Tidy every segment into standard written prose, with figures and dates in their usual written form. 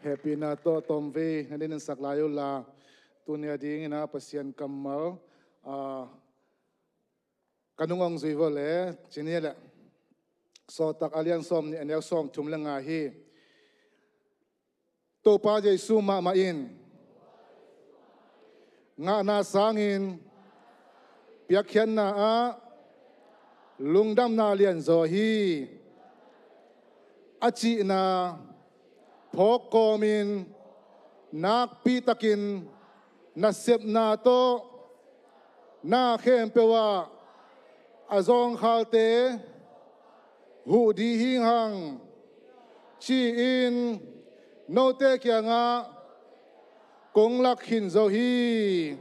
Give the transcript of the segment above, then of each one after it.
happy na to tomve nanin saklayo la tunia ding na pasien kamal kanungong zuivole chinela so tak alian som ni anel som tumlanga hi to pa jesu ma in Ngahna Sangin Piakna Lungdam na Lian zo hi achi na Phokomin nak pitakin na sep na to na khem pewa azong khalte hu di hing hang chi in no te kya nga kong lak hin zo hi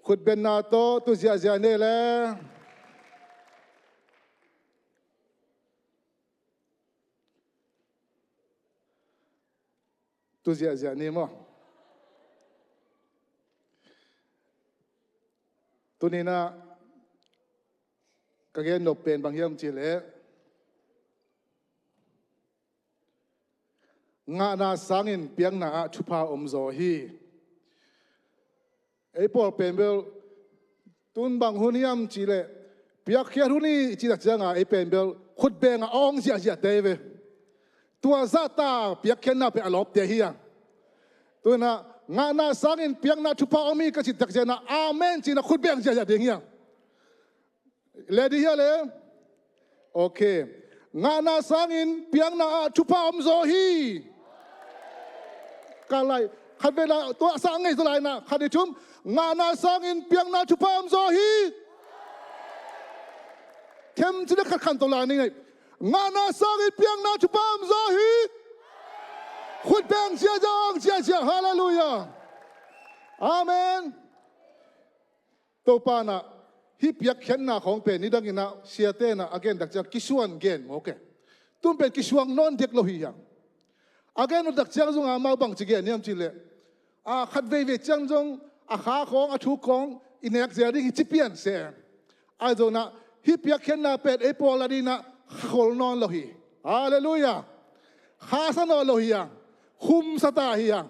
khut ben na to tu zia zia ne le tu zia zia ne mo tu ni na ka gen no pen bang yam chi le Ngahna Sangin Piakna Thupha zo hi ei por pembel tun bang huniam chi le piak khia huni chi da changa ei pembel khut benga ong zia zia teve tua zata piak khenna pe alop te hi tu na Ngahna Sangin Piakna Thupha omi ka chi dak jena amen chi na khut beng zia zia ding ya lady here le okay Ngahna Sangin Piakna Thupha zo hi kalai khát về là tôi sang ngày rồi na khát đi chung Ngahna Sangin Piakna Thupha zo hi thêm chỉ được khát khăn tôi là này Ngahna Sangin Piakna Thupha zo hi khut beng chia hallelujah amen tôi pa na hi piak khen na khong pe ni dang ina sia te na again dak cha kisuan gen okay tum pe kisuang non dek lo hi yang again dak cha zung a mau bang chi gen niam chi le a khat ve chang jong a kha khong a thu khong inek zia ri chi pian se a zo na hi piak khen na pe e pol la di na khol non lo hi hallelujah kha sa no lo hi yang khum sa ta hi yang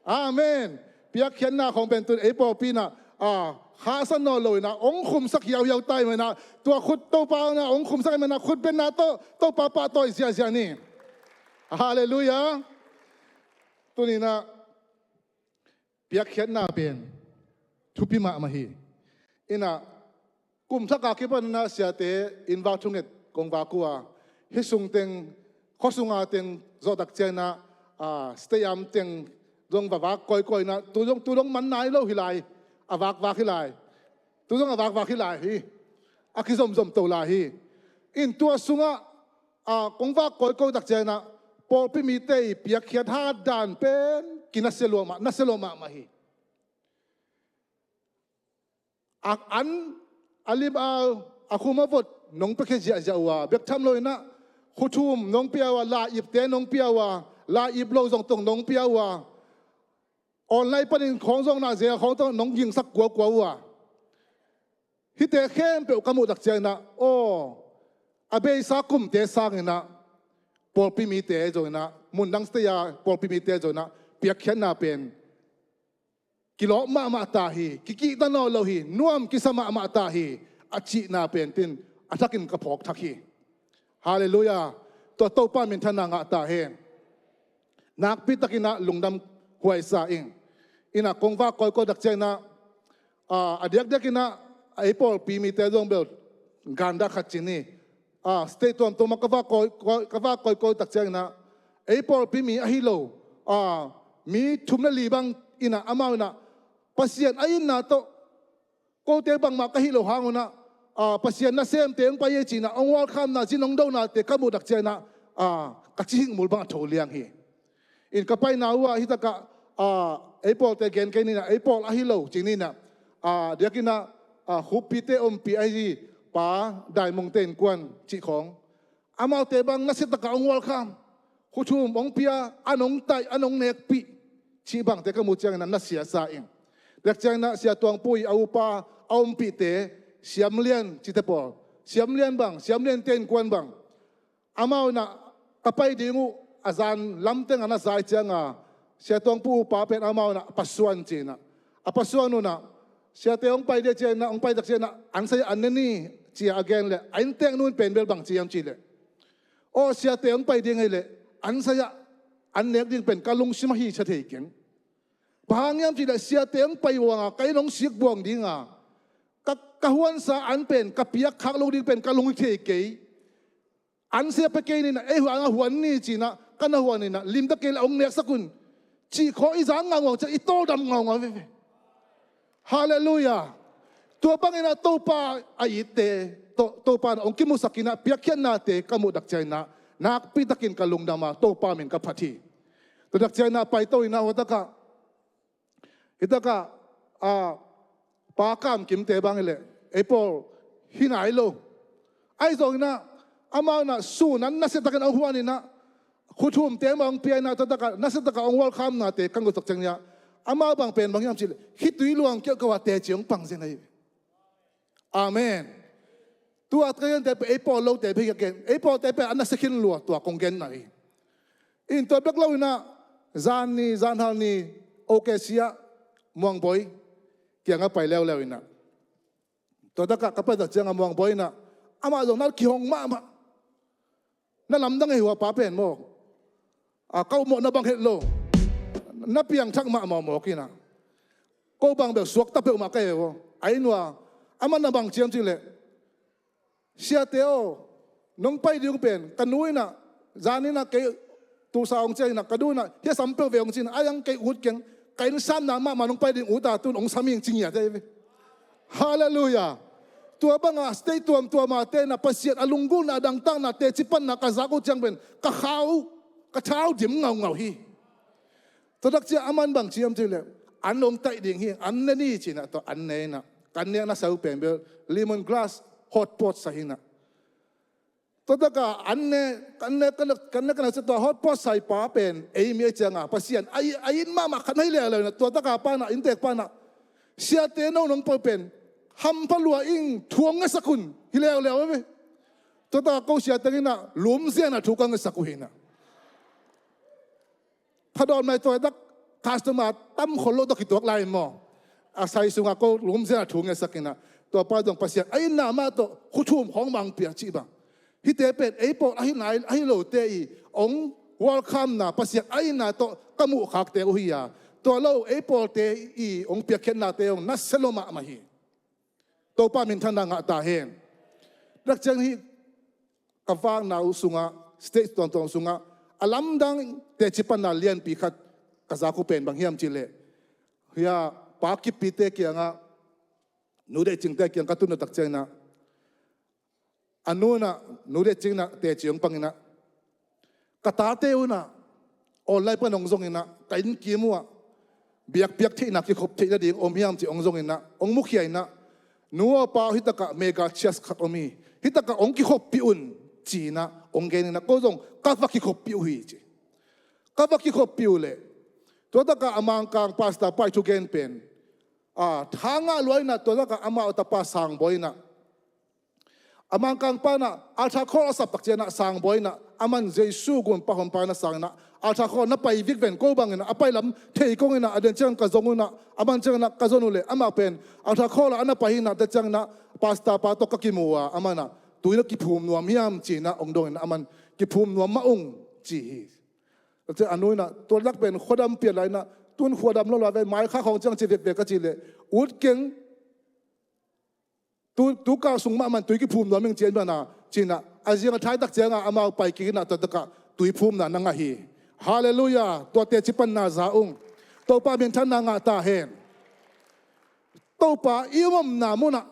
amen piak khen na khong pen tu e pol pi na khá sân nọ lồi na ông khum sắc yau tay mà na tua khut tàu pa na ông khum sắc mà na khut bên na tàu pa toi zia ni hallelujah tu ni na piak khen na ben thupi ma hi ina kum thaka ki ban na sia te in va thunget kong va kuwa hi sung teng kho sunga teng zo dak chena stay am teng dong va koi na tu dong man nai lo hi lai avak hilai tu dong avak hilai hi akizom to la hi in tua sunga kongwa koi dak chena pol pi mi te piak khiat ha dan pen kinaseloma ma hi ak an alim al akhuma vot nong pe khe ja wa bek tham loina khuthum nong piawa la ip te nong piawa la ip lo jong tong nong piawa online panin khong jong na je khong tong nong ying sak kwa wa hi te khem pe kamu dak chena o abe sa kum te sang na pol pi mi te jo na mun dang ste ya pol pi mi te jo na piak khen na pen kilo ma ta hi ki ta no lo hi nuam ki sama ma ta hi achi na pen tin atakin ka phok thaki hallelujah to pa min thana nga ta he nak pi takina lungdam huai sa ina kongwa ko dak chena adiak dekina apol pi mi te dong bel ganda khachini state on to makwa ko dak chena apol pi mi a hilo mi thumna li bang ina amau na pasien ain na to ko te bang ma ka hilo hanguna pasien na sem teng pa ye china ongwal kham na jinong do na te kamu dak chena ka ching mul bang tholiang hi in kapai na wa hitaka apol te gen kenina apol ahilo chinina diakina hupite pi ai pa dai mong ten kwan chi khong amau te bang nasit ka ongwal kham khuthum ong pia anong tai anong nek pi chi bang te ka mu chang na sia sa ing dek chang na sia tuang pui au pa om pi te siam lian chi te pol siam lian ten kwan bang amau na kapai dingu อาจารย์ล้ำเต็งอันนั้นสายเจ้าเสียตองผู้ป้าเป็นอามานะปัสสาวะจีนะปัสสาวะนู่นนะเสียเตองไปเดียเจนะองไปตักเจนะอันเสียอันนี้เจียagainเลยอันเต็งนู่นเป็นเบลบังเจียมจีเลยโอ้เสียเตองไปเดียงไงเลยอันเสียอันเนี้ยดิ้งเป็นกะลุงชิมฮีเฉยๆเก่งบางยามจีเลยเสียเตองไปวางไก่น้องเสียบวงดิ้งกะฮวนสาอันเป็นกะเปียกคักลงดิ้งเป็นกะลุงเฉยๆเก๋อันเสียไปเกนี่นะหัวหัวนี่จีนะกันหัวนี่นะลิมตะเกลองเนียสกุลจีขออีสานงงจะอีโตดำงงเว้ยฮาเลลูยาตัวปังเงินโตปาไอเตโตปาองคิมุสกินะเปียกเขียนนาเตกมุดักใจนะนักปีตะกินกะลุงดามาโตปาเหมือนกับพัทีตัวดักใจนะไปโตอินะวัตกะฮิตกะปากามกิมเตบังเลยไอปอลหินไอโลไอโซนะอามานะสู้นั้นนัสตะกันเอาหัวนี่นะขุดทุ่มเตะมองเปียนะตะกันนัสตะกันองวอลคามนะเตะกังกุตักจังยาอามาบางเป็นบางยามจิคิดตุยลวงเกี่ยวกับว่าเตะเจียงปังเสียงไงอาเมนตัวกันเตะไปไอปอลโลเตะไปกันไอปอลเตะไปอันนั้นสกินลัวตัวกงเกนไหนอินตัวเบกเล่านะจานนี่จานฮันนี่โอเคเสียมองบอยเกี่ยงกับไปแล้วอินะตัวตะกันกับไปตักจังมองบอยนะอามาตรงนั้นขี้หงมานั่นลำดังไอ้หัวป้าเป็นโมเขาหมดนับบางเห็ดโลนับเพียงชักมาหมอกินะก็บางแบบสวกตะเปียวมาแก่วไอ้หนัวอามันนับบางเชียมจริงเลยเสียเตียวน้องไปดิวเป็นกันนุ้ยนะจานี่นะเกตูสาวองเจนะกันดูนะเฮียสัมเปลเวองจริงไอ้ยังเกอุดเก่งไก่ซ้ำนะมาน้องไปดิวอุดาตุนองสามีจริงอย่างใจฮาเลลูยาตัวบังอาสเตย์ตัวมาเตนะภาษีอลุงกุนะดังตั้งนะเตจิปันนะกะจากุจังเป็นกะขาวกะเช้าดิ่มเงาฮีตัวดักเจ้าอามันบางเชียมจีเลยอันลงไตดิ่งฮีอันนี่จีนะตัวอันนี้นะกันเนี่ยนะสาวเป็นเบลเลมอนกลาสฮอตพอตใส่นะตัวดักอันเนี่ยกันจะตัวฮอตพอตใส่ป้าเป็นไอ้เมียจังอ่ะภาษีไอ้มาขันให้เลยนะตัวดักป้านะอินเตกป้านะเสียเตน้องเป็นฮัมพลัวอิงทวงเงสกุลฮิเลวเลวไหมตัวตาเขาเสียตั้งนะลุมเสียนะถูกกังเงสกุลนะพอโดนไม่ตัวตักคาสตมาตั้มคนโลตกิตัวลายมออาศัยสุงาเขาลุมเสียนะถูกเงสกุลนะตัวป้าต้องภาษีไอ้หน้ามาตัวขุดชุ่มของบางเปียจีบังฮิเตเป็นไอ้ปอไอ้ไหนไอ้โลเตอีองวอลคัมนะภาษีไอ้หน้าตัวกมุขักเตอุฮิยาตัวโลไอ้ปอเตอีองเปียเข็นนาเตองนัสเซโลมามาฮีตัวป้ามินทันดังตาเห็นรักจังฮีกับฟังนาวสุงะสเตตตองสุงะอลัมดังเตจิปันนาเลียนปีขัดกษักเป็นบางเฮียมจิเลเฮียปากิปีเตเกียงะนูเดจิงเตเกียงกัตุนตักเจนะอันนู้นนูเดจิงนะเตจิงปังนะกตาเตวนะออนไลน์ปนองซงนะแต่อินกิมัวเบียกเปียกที่นักที่ขบที่จะดีอมเฮียมจิองซงนะองมุขใหญ่นะนัวป้าฮิตกะเมกาเชสขัดอมีฮิตกะองกิขบปิอุนจีนะองเกนินะก็จงกัฟกิขบปิอุฮีจีกัฟกิขบปิอุเลตัวตะกะอามังกังพาสตาไปทุเกนเป็นทางอ่ะลอยนะตัวตะกะอามาอุตปาสังบอยนะอามังกังปานะอาชาโคอสับตักเจนะสังบอยนะอามันเจสูกุนปะหอมปานะสังนะอาชาโคนับไปวิกเวนโกบังนะอภัยลำเทยกงนะอเดนเจงกะจงนะอามันเจงนะกะจงเลยอามาเป็นอาชาโคละอันนั้นไปนะเดจังนะพาสตาปาตกกิมัวอามันนะตัวนี้กิภูมินัวมียามจีนะองดงนะอามันกิภูมินัวมะองจีแต่อันนู้นนะตัวรักเป็นขวดำเปลี่ยนอะไรนะตัวขวดำแล้วลอยไปไม้ข้าของจังจีเด็กก็จีเลยอุดเก่งตัวก้าวสูงมามันตัวกิภูมินัวมึงเจียนมานะจีนะอาเจียงท้ายตักเจียงอามาไปกินนะตัวตะกะตุยภูมินะนังฮีฮาเลลูยาตัวเตจิปันนาซาองตัวป้าเป็นท่านนางตาเห็นตัวป้าอิวมนามุนะ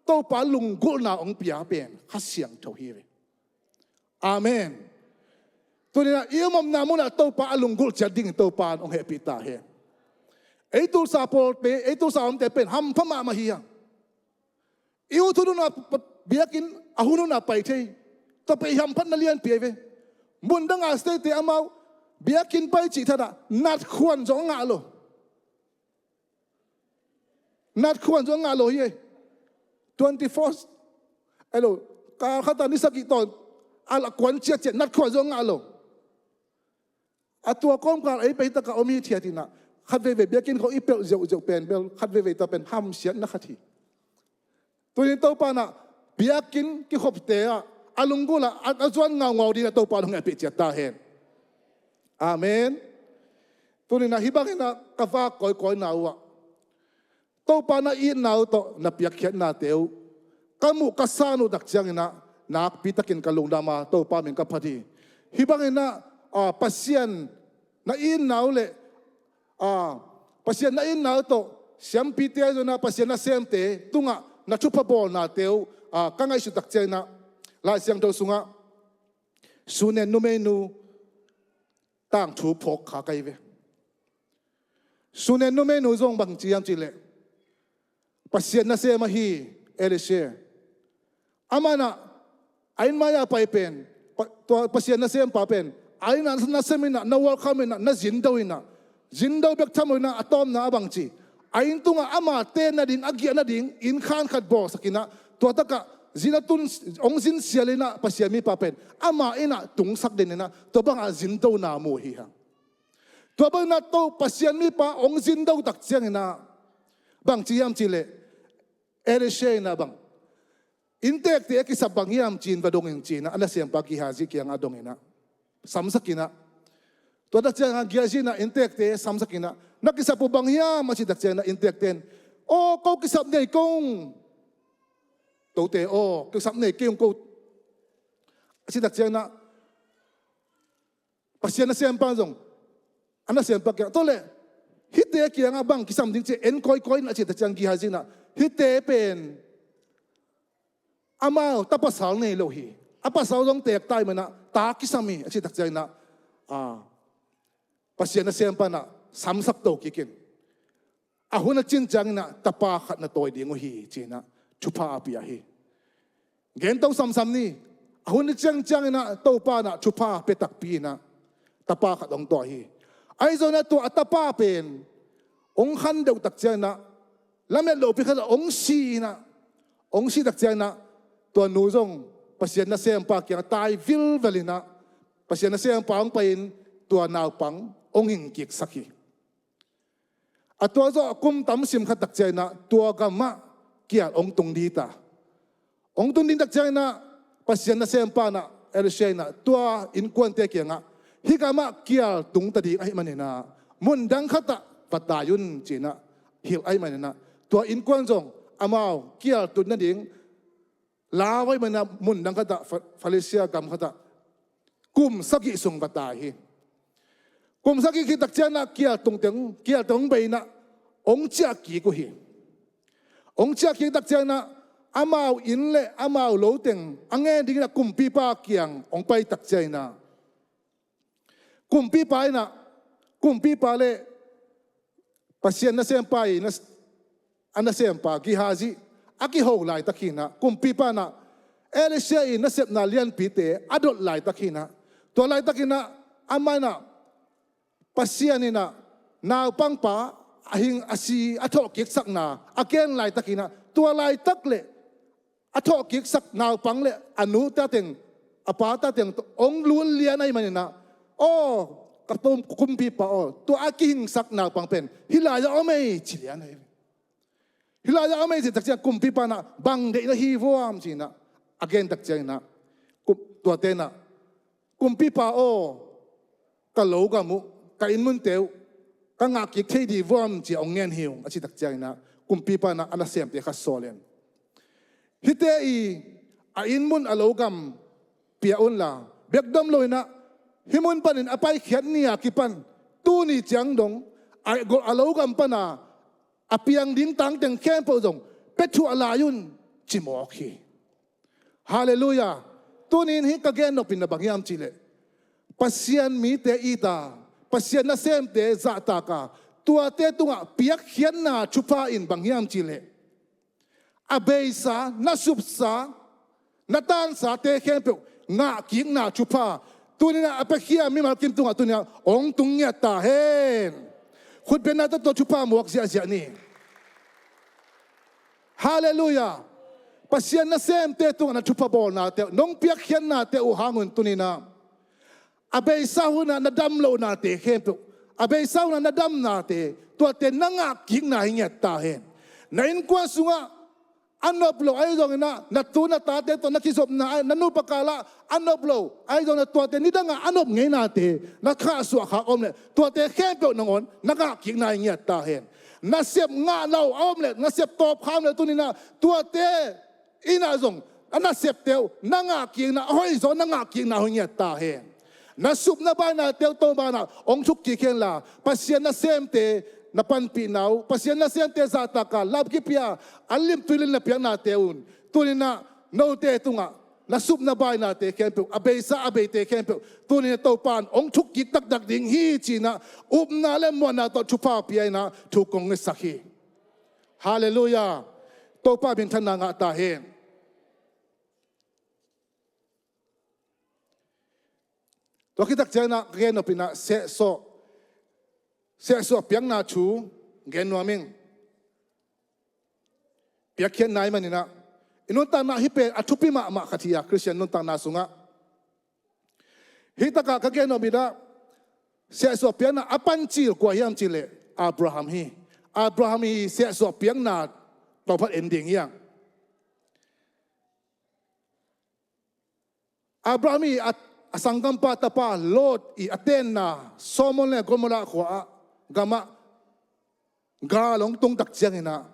ตัวป้าลุงกุนาองเปียเป็นฮัสเสียงเท่าฮีอาเมนตัวนี้นะอิวมนามุนะตัวป้าลุงกุจะดิ่งตัวป้าองเฮปิตาเห็นไอตัวซาโปเปไอตัวซาอมเตเป็นฮัมพม่ามาฮียอิวทุนนะเบียกินอาหุนนะไปเทตัวไปฮัมพันนาเลียนเปียเวบุญดังอาสเตติอามาเบียกินไปจีท่านัดควรจงงาโลนัดควรจงงาโลเย่24ไอ้โลกาขัดตานิสกิตอนอาลักควรเจียนัดควรจงงาโล ตัวก้มกาไอ้ไปตะกะอมีเทียตินะขัดเวเบียกินเขาอีเปลเจ้าเป็นเบลขัดเวตะเป็นห้ามเสียนนักทีตัวนี้ตัวปานะเบียกินกิขบเตะอาลุงกุละอาจวนเงาดีนะตัวปาลงไอ้ปิจตาเห็นอาเมนตัวนี้นะฮิบังนะกะฟ้าก้อยนาวะตัวปานะอีนาวโตนับเปียกเขียนนาเตียวกามุกษานุดักจังนะนักพิตากินกันลงดามาตัวปาเป็นกับพอดีฮิบังนะปัสเซียนนะอินนาวเลยปัสเซียนนะอินนาวโตเสียมพิเตจนะปัสเซียนนะเสียมเตตุงะนะชุบปบอลนาเตียวกังไงสุดักจังนะลายเสียงตัวสุงะสุเนนุเมนูตั้งชูพกขาไกเวสุเนนุเมนูจงบังจียมจิเลปัสเซียนนะเสียมาฮีเอเลเชอามานะไอ้มายาไปเป็นตัวปัสเซียนนะเสียมปาเป็นไอ้นั่นน่าเสียมินะน่าวอลคามินะน่าจินดาวินะจินดาวเบกทำวินะอะตอมนะบังจีไอ้ตุงอามาเตนนาดิงอาเกียนาดิงอินขานขัดบอสกินะตัวตะกะจินตุนองจินเสียเลยนะปัสเซียนมีปาเป็นอามาเอนะตุงสักเดนนะตัวบังอาจินดาวนาโมฮีฮะตัวบังนาโตปัสเซียนมีปาองจินดาวตักเจียงนะบังจียามจีเลเอเลเชนะบังอินเตกเตะกิสับบังยามจีนวดงอินจีนะอันนั้นเสียงปากิฮาซิกียงอดงอินะสามสกินะตัวดักเจงกิฮาซินะอินเตกเตะสามสกินะนักกิสับบังยามมาชิดักเจงนะอินเตกเตนโอ้เขากิสับเนี่ยกงตัวเตะโอ้กิสับเนี่ยเกี่ยงกูชิดักเจงนะปัสเซียนนะเสียงปังจงอันนั้นเสียงปากิตัวเลยฮิตเตะเกี่ยงบังกิสับดิ้งเจเอ็นคอยนะชิดักเจงกิฮาซินะฮิตเตะเป็นอามาตาภาษาเนี่ยโลหิอาภาษาต้องเตะตายมันนะตาคิสามีอาชีพตักใจนะภาษาเนี่ยเสียงปานะสามสักโตกินอาหุนจินจังนะตาปาขัดนะตัวดีงหิจีนะชุพาอาปิยาหิเงินต้องซ้ำนี่อาหุนจินจังนะตัวปานะชุพาเปตักปีนะตาปาขัดองตัวหิไอ้ส่วนนั้นตัวตาปาเป็นองค์ขันเดียวตักใจนะแล้วแม่โลภิขัดองชีนะองชีตักใจนะตัวนู้จงปัสยานาเสียงปากอย่างตายวิลเวลินะปัสยานาเสียงปางเป็นตัวนาวปังองหิงกิกสักีอัตัวจกุมตั้มสิมขัดตักใจนะตัวกามะเกียรองตุงดีตาองตุงดีตักใจนะปัสยานาเสียงปานะเอลเชนะตัวอินควนเตเกียงะฮิกามะเกียรตุงตดีไอมันนะมุนดังขัดตะปัตตายุนจีนะฮิลไอมันนะตัวอินควนจงอามาวเกียรตุนนั่นเองลาไว้มันมุนดังขัดฟาเลเซียกำขัดกุมสักิสุงบัตตาฮีกุมสักิคิดตักเจนะเกียร์ตรงเต็งเกียร์ตรงไปนะองเจ้ากีกุฮีองเจ้ากีตักเจนะอามาอินเล่อามาโลเต็งอังเงดิ้งนะกุมปีปาเกียงองไปตักเจนะกุมปีปานะกุมปีปาเล่ปัสเซียนนะเสียมไปนะอันนะเสียมปากิฮาจิอากิโฮไลตักขีนะกุมปีปานะเอเลเซียอินเสพนาเลียนปีเตอดอลไลตักขีนะตัวไลตักขีนะอามานะปัสเซียนี่นะนาวปังปาหิงอาศีอัทอกิกสักนาอาเกนไลตักขีนะตัวไลตักเละอัทอกิกสักนาวปังเละอนุตาเต็งอปาตาเต็งองลุนเลียนไอมันนะโอ้กระตุ้มกุมปีปาโอตัวอากิหิงสักนาวปังเป็นฮิลายาอเมจิเลียนไอฮิลายาอเมจิตักเจกุมปีปานะบังเดนะฮีวามจีนะagain tak jai na tua te na kumpi pa o ka lo ka mu ka in mun teu ka nga ki thei di vom chi ong ngen hiu achi tak jai na kumpi pa na ana sem te kha solen hite I a in mun a lo gam pia on la bekdom loina himun panin apai khiat nia ki pan tu ni chang dong a lo gam pa na apiang ding tang teng khem po dong petu ala yun chi mo khi Hallelujah. Tunin hi kagen no pinabangyam chile. Pasien mi te ita. Pasien na sem te zata ka. Tua te tunga piak hian na chupa in bangyam chile. Abeisa na supsa na tansa te kempe nga king na chupa. Tunin na apekhia mi malkim tunga tunia ong tungya ta hen. Khud bena to chupa muak sia ni. Hallelujah. Pasien na sem te tunga na chupa bol na te nong piak hian na te u hangun tunina abe sau na nadam lo na te kempu abe sau na nadam na te tua te nanga king na hinga ta hen na in kwa sunga anoplo ay dong na tuna ta te to nakisop na nanu pakala anoplo ay dong na tua te nidanga anop ngai na te na kha su kha om le tua te kempu nangon nanga king na hinga ta hen na sep nga lau om le na sep top kham le tunina tua te ina zong ana sep teu nanga king na hoi zo nanga king na hinga ta hen na sup na ba na teu to ba na ong chuk ki ken la pasien na sem te na panpi naw pasien na sem te sa ta ka lab ki pia alim tuilin na pia na teun tulina no te tunga na sup na ba na te ken pu abe sa abe te ken pu tulina to pan ong chuk ki tak dak ding hi chi na up na le mo na to chupa pia na thu kong nge sakhi hallelujah to pa bin thana nga ta hen to ki tak chana gen opina se so piang na chu gen no ming piak khen nai manina inun ta na hi pe athupi ma khathia christian nun ta na sunga hi ta ka gen no bida se so piang na apan chil kwa hiam chile abraham hi se so piang na to phat ending yang abraham hi asangam pa tapa lot I aten na somon le gomora khwa gama galong tung tak chiang ina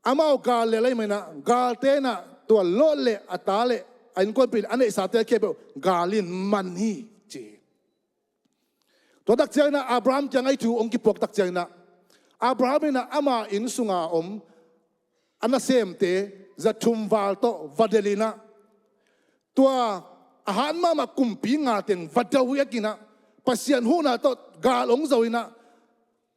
amao gal le lai maina gal te na to lot le atale ain kon pin ane sa te ke galin man hi chi to tak chiang na abraham chang ai thu ong ki pok tak chiang na abraham na ama in sunga ana sem te zathum wal to vadelina tua ahan ma kumpi nga teng vadawi akina pasian huna to galong zawina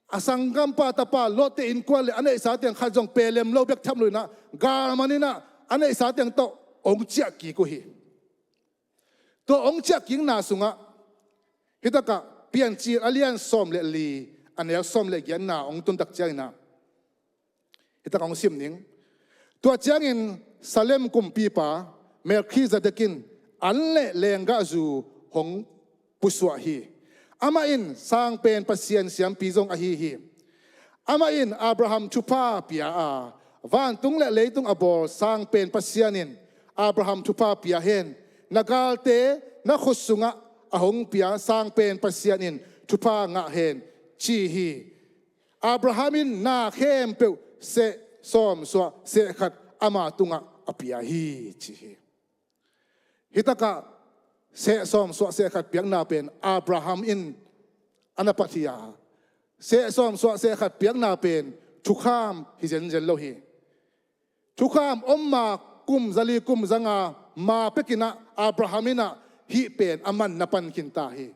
asangam pa tapa lote in kwale ane sa teng khajong pelem lo bek tham luina gar manina ane sa teng to ong chia ki ko hi to ong chia king na sunga hitaka pian chi alian som le li ane som le gian na ong tun tak china hitaka ong sim ning to changin salem kumpi pa melkhizedekin anle lenga zu hong puswa hi ama in sang pen pasien siam pizong a hi ama in abraham thupa pia a van tung le leitung abor sang pen pasianin abraham thupa pia hen nagalte na khusunga ahong pia sang pen pasianin thupa nga hen chi hi abrahamin na khem pe se som so se khat ama tunga apia hi chi hi hitaka se som so se khat piang na pen abraham in anapathia se som so se khat piang na pen thukham hi jen lo hi thukham omma kum zali kum zanga ma pekina abrahamina hi pen aman napan kinta hi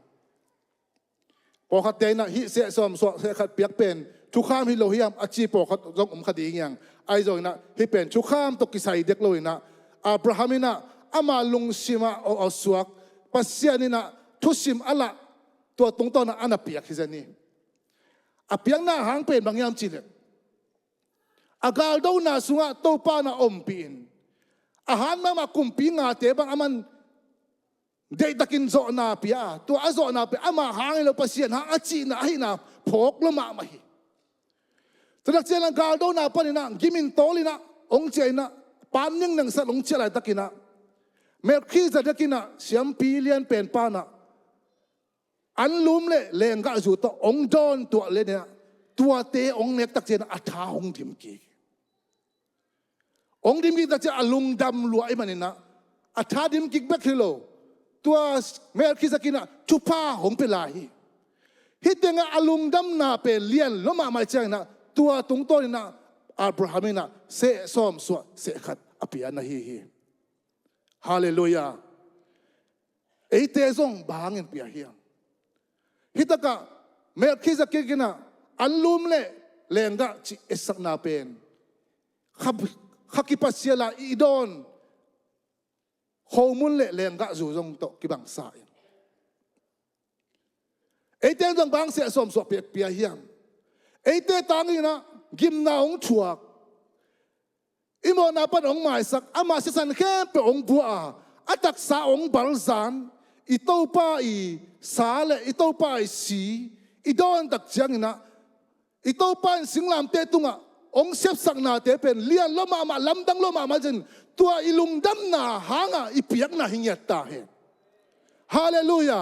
po khat te na hi se som so se khat piak pen thukham hi lo hiam achi po khat jong khading yang ai zo na hi pen thukham to kisai dek lo ina abrahamina ama lungsima o suak pasianina thusim ala to tungto na anapiak hizani apiang na hang pen bangyam chile agal do na sunga to pa na ompin ahan ma kumpi nga te bang aman de takin zo na pia to azo na pe ama hang lo pasian ha achi na hina phok lo ma hi tadak chelang gal do na panina gimin tolina ong cheina panning nang sa long chelai takina melkhizedekin siam pilian pen pana anlum le lenga zu to ong don to le ne tua te ong nek tak chen atha ong dim ki tak che alungdam lu ai manina atha dim ki bek hilo tua melkhizedekin chupa hong pelai hitenga alungdam na pe lian lo ma mai chang na tua tung to na abrahamina se som so se khat apia na hi hallelujah eite zong bangin pia hiam hitaka melkhizedekin alum le lenga chi esak na pen khakipasiala idon khomun le lenga zu zong to kibang sa eite zong bang se som so pia hiam eite tangina gimna ong chuak imo na pan ong mai sak ama se san khe pe ong bua atak sa ong balzan อีโต้ป้าอีสาเลอีโต้ป้าอีสีอีดอนตักจังนะอีโต้ป้าสิงลามเตตุงะองเซฟสักนาเตเป็นเลียนล้มมาลำดังล้มมาจนตัวอีลุงดำนาหางะอีเปียกนาหิงยัตตาเฮฮาเลลูยา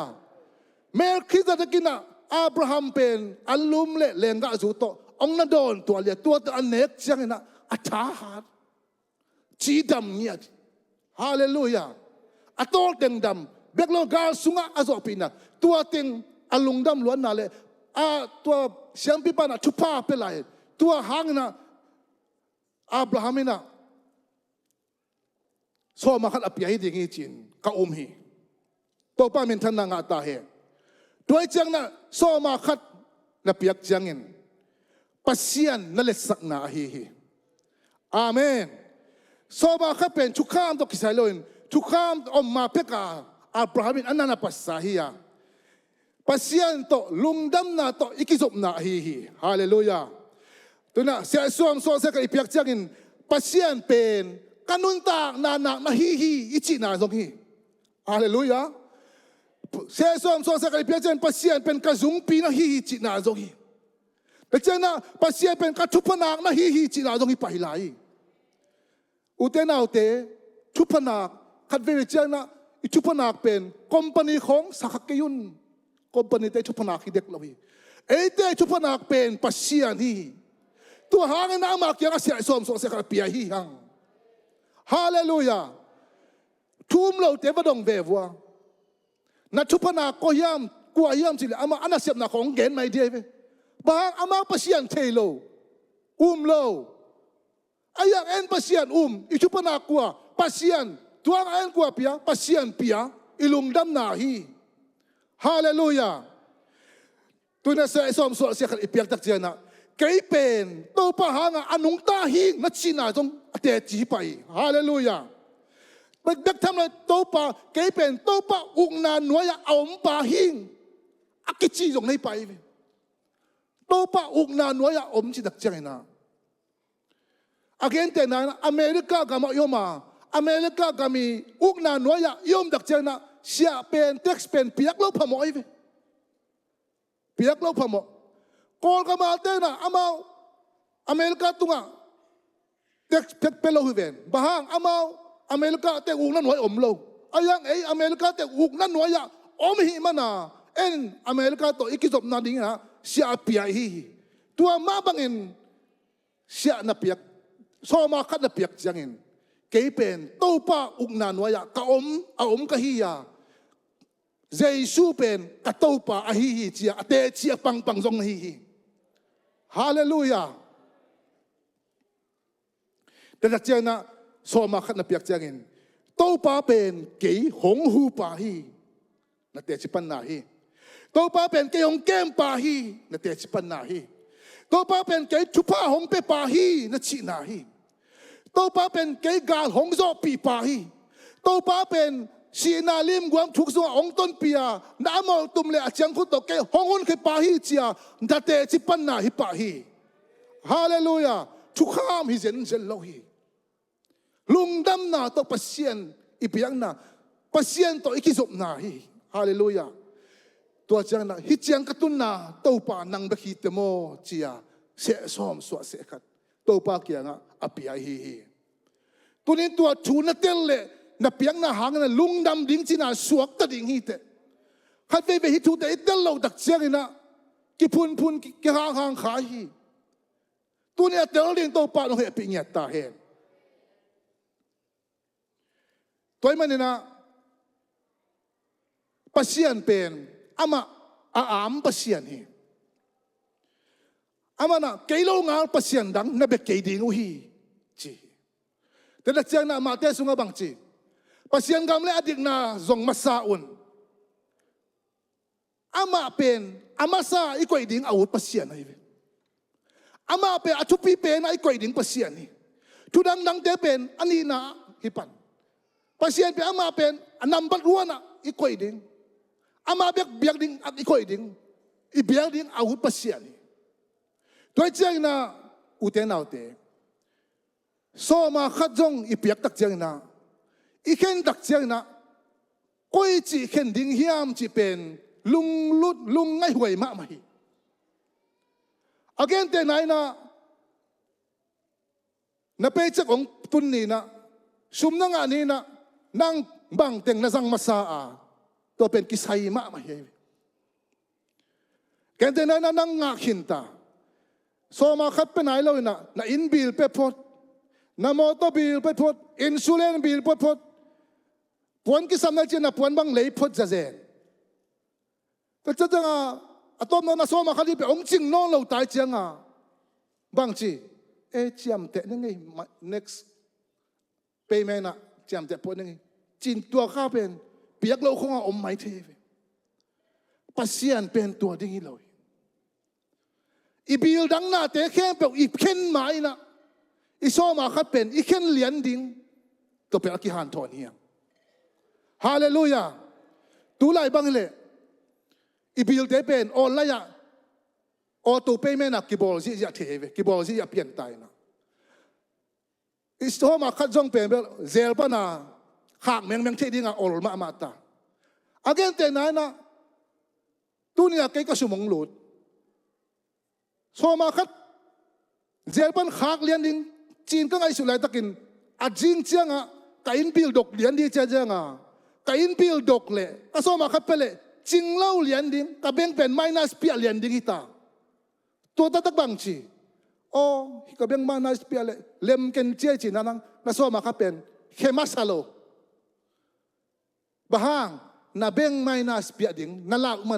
เมลคิดตะกินะอับราฮัมเป็นอัลลุมเล่เลงกะจุโตองนาโดนตัวเลียตัวอันเนกจังนะอัฐาหัดจีดำเงียดฮาเลลูยาอัตโตเต็งดำเบกโลกาสุงะอาจอปินะตัวเต็งอัลลุงดำล้วนนาเลตัวเสียงพิพานะชุพาเปลายตัวหางนะอับราฮัมนะสอมาขัดอภิยดิ่งจินกะอุมฮีตัวป้ามินทันนางาตาเฮตัวจังนะสอมาขัดนับเปียกจังเงินปัสยันนั่นเลสักนาฮีอาเมนสอมาขัดเป็นชุกข้ามตัวกิสายโลนชุกข้ามอมมาเปกาอับราฮัมอันนั้นปัสสาฮียาปัสยันโตลุงดำนาโตอิกิจบนาฮีฮาเลลูยาตัวน่ะเสียส่วนส่วนเสียกับอีเปียกจังเงินปัสยันเป็นกันุนตากนานาฮีอิจินาตรงฮีฮาเลลูยาเสียส่วนส่วนเสียกับอีเปียกจังปัสยันเป็นกระจุงปีนาฮีอิจินาตรงฮีแต่เจ้าน่ะปัสยันเป็นกระชุพนักนาฮีอิจินาตรงฮีไปไหลอุเทนาอุเตชุพนักขัดเวรเจ้าน่ะอิชุพนักเป็นคอมพานีของสักเกยุนคอมพานีเตชุพนักฮิเด็กเราฮีเตชุพนักเป็นปัสยันฮีตัวหางน้ำมากยังเสียส่วนส่วนเสียกับเปียฮีหังฮาเลลูยาทุ่มเราเทวดงเววัวนัชุพนาก็ย่ำกลัวยำสิเลยอามาอันนั้นเสียบหน้าของเกณฑ์ไม่ดีเลยบางอามาปัสยันเทโลโลอายังเอ็นปัสยันอิชุพนากลัวปัสยันตัวเอ็นกลัวเปียปัสยันเปียอิลุงดำนาฮีฮาเลลูยาตัวนั้นเสียสมส่วนเสียกับอีเปียกตักเจนะเกยเป็นตัวปะหางอันนุงตาหิงนัชชินาจงเตจีไปฮาเลลูยาเด็กทำอะไรตัวปะเกยเป็นตัวปะอุกนานหน่วยเอามปะหิงอักจีจงให้ไปตัวปะอุกนานหน่วยเอามจิดักเจนะอาเกนเตนะอเมริกากามายมาอเมริกากามีอุกนานหน่วยยอมดักเจนะเสียเป็นเท็กซ์เป็นเปียกเล่าพมอยเปียกเล่าพมกอลกามาเตนะอามาอเมริกาตุงะเด็กเปโลฮิเวนบางอามาอเมริกาเตอุกนั่นหน่วยอมโลอายังอเมริกาเตอุกนั่นหน่วยอมหิมานาอเมริกาโตอิกิจบนาดิ่งนะเสียเปียฮีตัวมาบังเอิญเสียนับเปียกสอมาคัดนับเปียกจังเอิญเกยเป็นตัวป้าอุกนั่นหน่วยกะอมกะฮียาเจสูเป็นกะตัวป้าฮีเจียเตเจียปังจงฮีฮาเลลูยาแต่จากเจ้านะสอมาขัดนับเปียกจังเงินตัวป้าเป็นเกยหงหูป้าฮีนับเตจิปันนาฮีตัวป้าเป็นเกยหงแก้มป้าฮีนับเตจิปันนาฮีตัวป้าเป็นเกยชุพ้าหงเปป้าฮีนับชินาฮีตัวป้าเป็นเกยกาลหงโซปีป้าฮีตัวป้าเป็นชีนาลิมกวางทุกส่วนองต้นปียน้ำมันตุ่มเลยอาจารย์คุณตกเกยหงหุ่นเกยป้าฮีเจียนับเตจิปันนาฮีป้าฮีฮาเลลูยาทุกข้ามฮิเซนเซลโลฮีลุงดำนาตัวปัสยันอีเปียงนาปัสยันตัวอิกิจบนาฮีฮาเลลูยาตัวจังนะฮิจังกตุนนาตัวป่านังเบคิเตโมเจียเสสอมสวเสขัดตัวป่าเกียงอภิยาฮีตัวนี้ตัวชูนเตลเลนับเปียงนาหางนะลุงดำดิ้งจีนาสวกตะดิ้งฮีเตขัดไปฮิทูเตอิตเลวดักเจียงนะกิพุนกิหางขาฮีตัวนี้เตลลิงตัวป่าลงเหปิญญาตาเฮตัวมันนี่นะปัสยันเป็นอามาอามปัสยันฮีอามานะเกยโลงาปัสยันดังนับเบกเกยดิ้งอุฮีจีแต่ละเจ้านะมาเตสุงาบังจีปัสยันกำเลอดิกนาจงมาซาอุนอามาเป็นอามาซาอีกวยดิ้งอาวุธปัสยันฮีอามาเป็นอาชุปีเป็นอีกวยดิ้งปัสยันฮีทุดังเตเป็นอันนี้นะฮิปันปัสยันเป็นอามาเป็นนัมบัดรัวนะอีกวยดิ้งอามาเบียกดิ้งอีกวยดิ้งอีเบียกดิ้งอาวุธปัสยันตัวเจ้านะอุเทนเอาเตสอมาขัดจงอีเปียกตักเจ้านะอีเข็นตักเจ้านะ ก้อยจีเข็นดิ้งเฮียมจีเป็นลุงลุดลุงไงหวยมะไม่อาเกนเตไหนนะนับเป็นเจ้าของตุนนี่นะชุมนังอันนี้นะนั่งบังเต็งนะสังมาซาตัวเป็นกิไซมะไม่แกนเตไหนนะนั่งงักหินตาโซมาขับไปไหนเลยนะอินบิลไปพดนะมอเตอร์บิลไปพดอินซูลินบิลไปพดปวนกิสำนักเจนะปวนบังเลยพดจะเจนแต่จะจังอะตอมนั้นโซมาขับที่ไปองจิงน้องเราตายจังบางทีเจียมเตะนั่งไง next payment นะเจียมเตะพดนั่งไงจินตัวข้าเป็นเปียกเราคงเอาไม่เทวปัสเซียนเป็นตัวดิ้งเลยอีบิลดังหน้าเตะแค่เป็นอีเข็นไม้นะอีโซมาขัดเป็นอีเข็นเหรียญดิ้งตัวเป็นอธิษฐานทอนเฮียงฮาเลลูยาตัวไหลบังเลยอีบิลเตะเป็นออนไลน์ออโต้เพย์เมนต์กิบอลซีจะเทวกิบอลซีจะเปลี่ยนตายนะอีโซมาขัดจงเป็นเซลปนาขากเมียงเทดิ้งออลมาตาอาเกนเตนายนะตัวนี้เกี่ยวกับสมองหลุดโซมาคัดเจลปันขากเลียนดิ้งจีนก็ไงสุดเลยตะกินอาจีนเจียงกอินบิลดกเลียนดีเจียงกอินบิลดกเลยโซมาคัดไปเลยจิงเล่าเลียนดิ้งกะเบงเป็นไมนัสเปียเลียนดิ้งฮิตาตัวตัดบังชีโอ้กะเบงไมนัสเปียเลยเล็มกันเจียจีนังโซมาคัดเป็นเคมัสโลบางนาเบงไมนัสเปียดิ้งนั่นละมั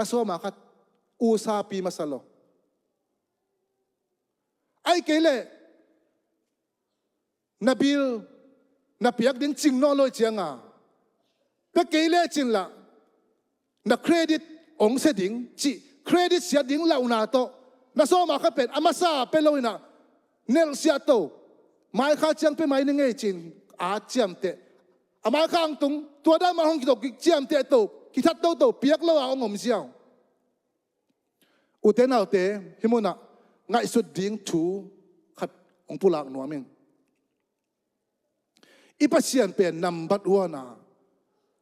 นโซมาคัดอุซาปีมัสโลไอ้เกลเลนับบิลนับเปียกดิ้งจิงโนโลเจียงแต่เกลเลจิงละนับเครดิตองเสดิ้งจีเครดิตเสียดิ้งเหล่านาโตนับโซมาคัเป็นอามาซาเป็นโลนะเนลเสียโตไม่ข้าเจียงเป็นไม่ยังไงจิงอาเจียมเตะอามาข้างตุงตัวด้านมาห้องกิโตกิเจียมเตะโตกิทัดโตเปียกโลเอางมเสียวอุเทนเอาเตะฮิมุนะไงสุดดิ้งทูขัดองปุลากนัวมิงอีปัสเซียนเป็นนำบัดวัวนา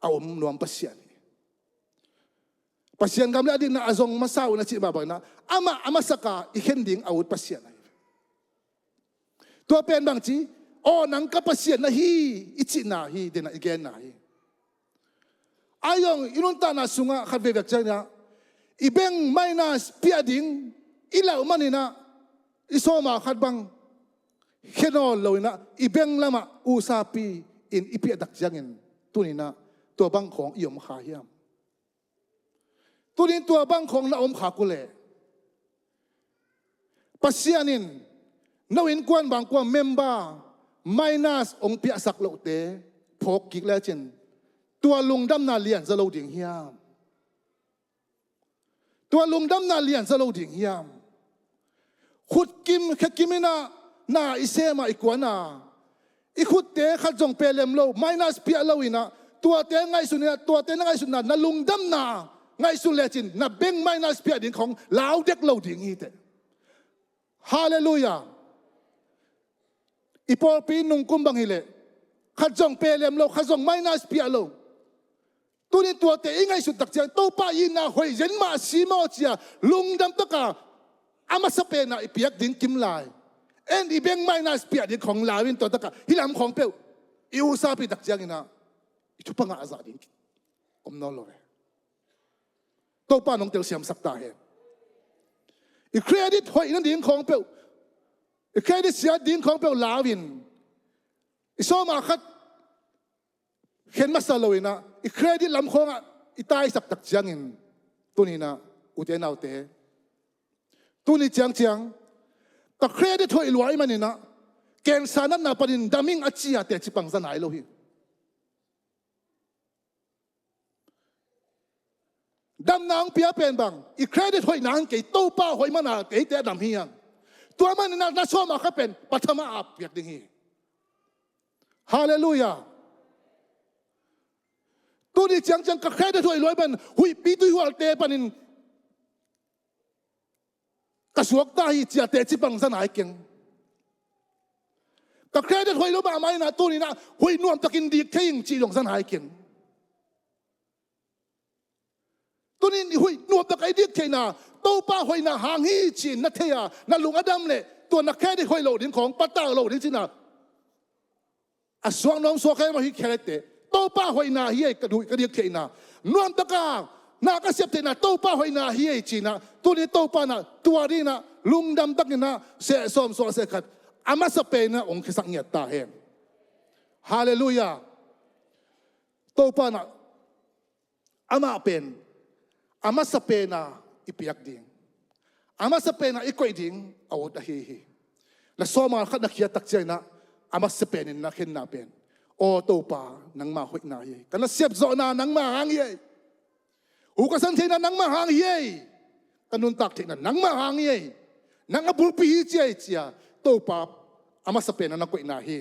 เอานวมปัสเซียนปัสเซียนกำลังดิ้งนะอาจงมาเศร้านะจิบาบังนะอามาสกาอีเข็นดิ้งเอาปัสเซียนตัวเป็นบางทีโอ้นังกับปัสเซียนนะฮีอิจินาฮีเดนะอีเกนนาฮีอายองอินุนตานาสุงะขัดเวกใจนะอีเบงไม่น่าเปียดิ้งอีเหล่ามันนี่นะอีโซมาขัดบังเขนอลเลยนะอีเบงละมาอุซาปีอินอีเปียดักจังอินตัวนี้นะตัวบังของอีอมขาเฮียมตัวนี้ตัวบังของนาอมขากุเลปัสเซียนินนาวินกวนบางกวนเมมเบอร์ไม่น่าองเปียสักโลเตพกกิกแล้วจินตัวลุงดำนาเลียนจะโลดิ่งเฮียมตัวลุงดำนาเลียนจะโลดิ่งเฮียมขุดกิมแค่กิมินาอิเซมาอีกว่านาอีขุดเตะขัดจงเปเลมโลไม่น่าสเปียโลวินะตัวเตะไงสุนีตัวเตะไงสุนาลุงดำนาไงสุเลจินนาเบงไม่น่าสเปียดิ่งของลาวเด็กโลดิ่งฮีเตฮาเลลูยาอีพอปีนุ่งกุมบังฮิเลขัดจงเปเลมโลขัดจงไม่น่าสเปียโลตัวนี้ตัวเตะไงสุดตักเจียตัวป้ายินนาหอยเย็นมาซีโมเจียลุงดำตะกาอามาสเปน่ะอีเปียกดิ้งกิมลายอีเบงไม่น่าสเปียดิ่งของลาวินตัวตะกาฮิลามของเปียวอีอุซาปีตักเจียกินะอีทุพังอาซาดิ้งอมนอลเลยตัวป้าน้องเตียวเสียมสักตาเห็นอีเครดิตหอยนั่นดิ้งของเปียวอีเครดิตเสียดิ้งของเปียวลาวินอีโซมาคัดเห็นมาสโลยนะอีเครดิตลำของอีตายสักตักเจียงินตัวนี้นะอุเทนเอาเตตัวนี้เจียงแต่เครดิตถอยรวยมันนี่นะเกณฑ์สานันนาปดินดามิงอาชีพแต่จิปังสนายโลหิดำนางเปียเป็นบังอีเครดิตถอยนางเกยโตป้าหอยมันนาเกยแต่ดำเฮียงตัวมันนี่นะน่าชอบมาครับเป็นปัทมาอาบเปียกดิ่งฮีฮาเลลูยาตัวนี้จังกับใครได้ถอยรวยมันหุยปีตุยหัวเตปันินกระสวกตาหิเจียเตจิบังสนายเก่งกับใครได้ถอยรวยมาไหมนะตัวนี้นะหุยนวมตะกินดีแค่ยิงจีหลงสนายเก่ง ตัวนี้หุยนวบตะไคเดียกเทน่าโตป้าหอยน่าหางฮีจีนนัทเทียนัลุงอดัมเล่ตัวนักแค่ได้หอยโหลดินของปัตตาโหลดินจีน่าสวงน้องสวงแค่มาฮิแค่เตโตป้าหอยน่าเฮียกระดูกระเดียกเทน่านวมตะกาน่ากระเสียบเทน่าโตป้าหอยน่าเฮียจีน่าตัวนี้โตป้าน่ะตัวนี้น่ะลุงดำตักนี่น่ะเสะสอมสวงเสะขัดอามาสเปนน่ะองค์สังเงียตตาเองฮาเลลูยาโตป้าน่ะอามาเป็นอามาสเปน่ะอีเปียกดิ่งอามาสเปน่ะอีกวยดิ่งเอาตะเฮและสอมาขัดนักเขียตักเจน่ะอามาสเปนนักเห็นน่ะเป็นโอโตป้านังมาหอยน่ะเย่กันน่ะเสียบโซน่ะนังมาหางเย่หูกระสันเทน่ะนังมาหางเย่กันนุนตักเทน่ะนังมาหางเย่นังอบุลปีเจียเจียโตป้าอามาสเปนนักหอยน่ะเฮ่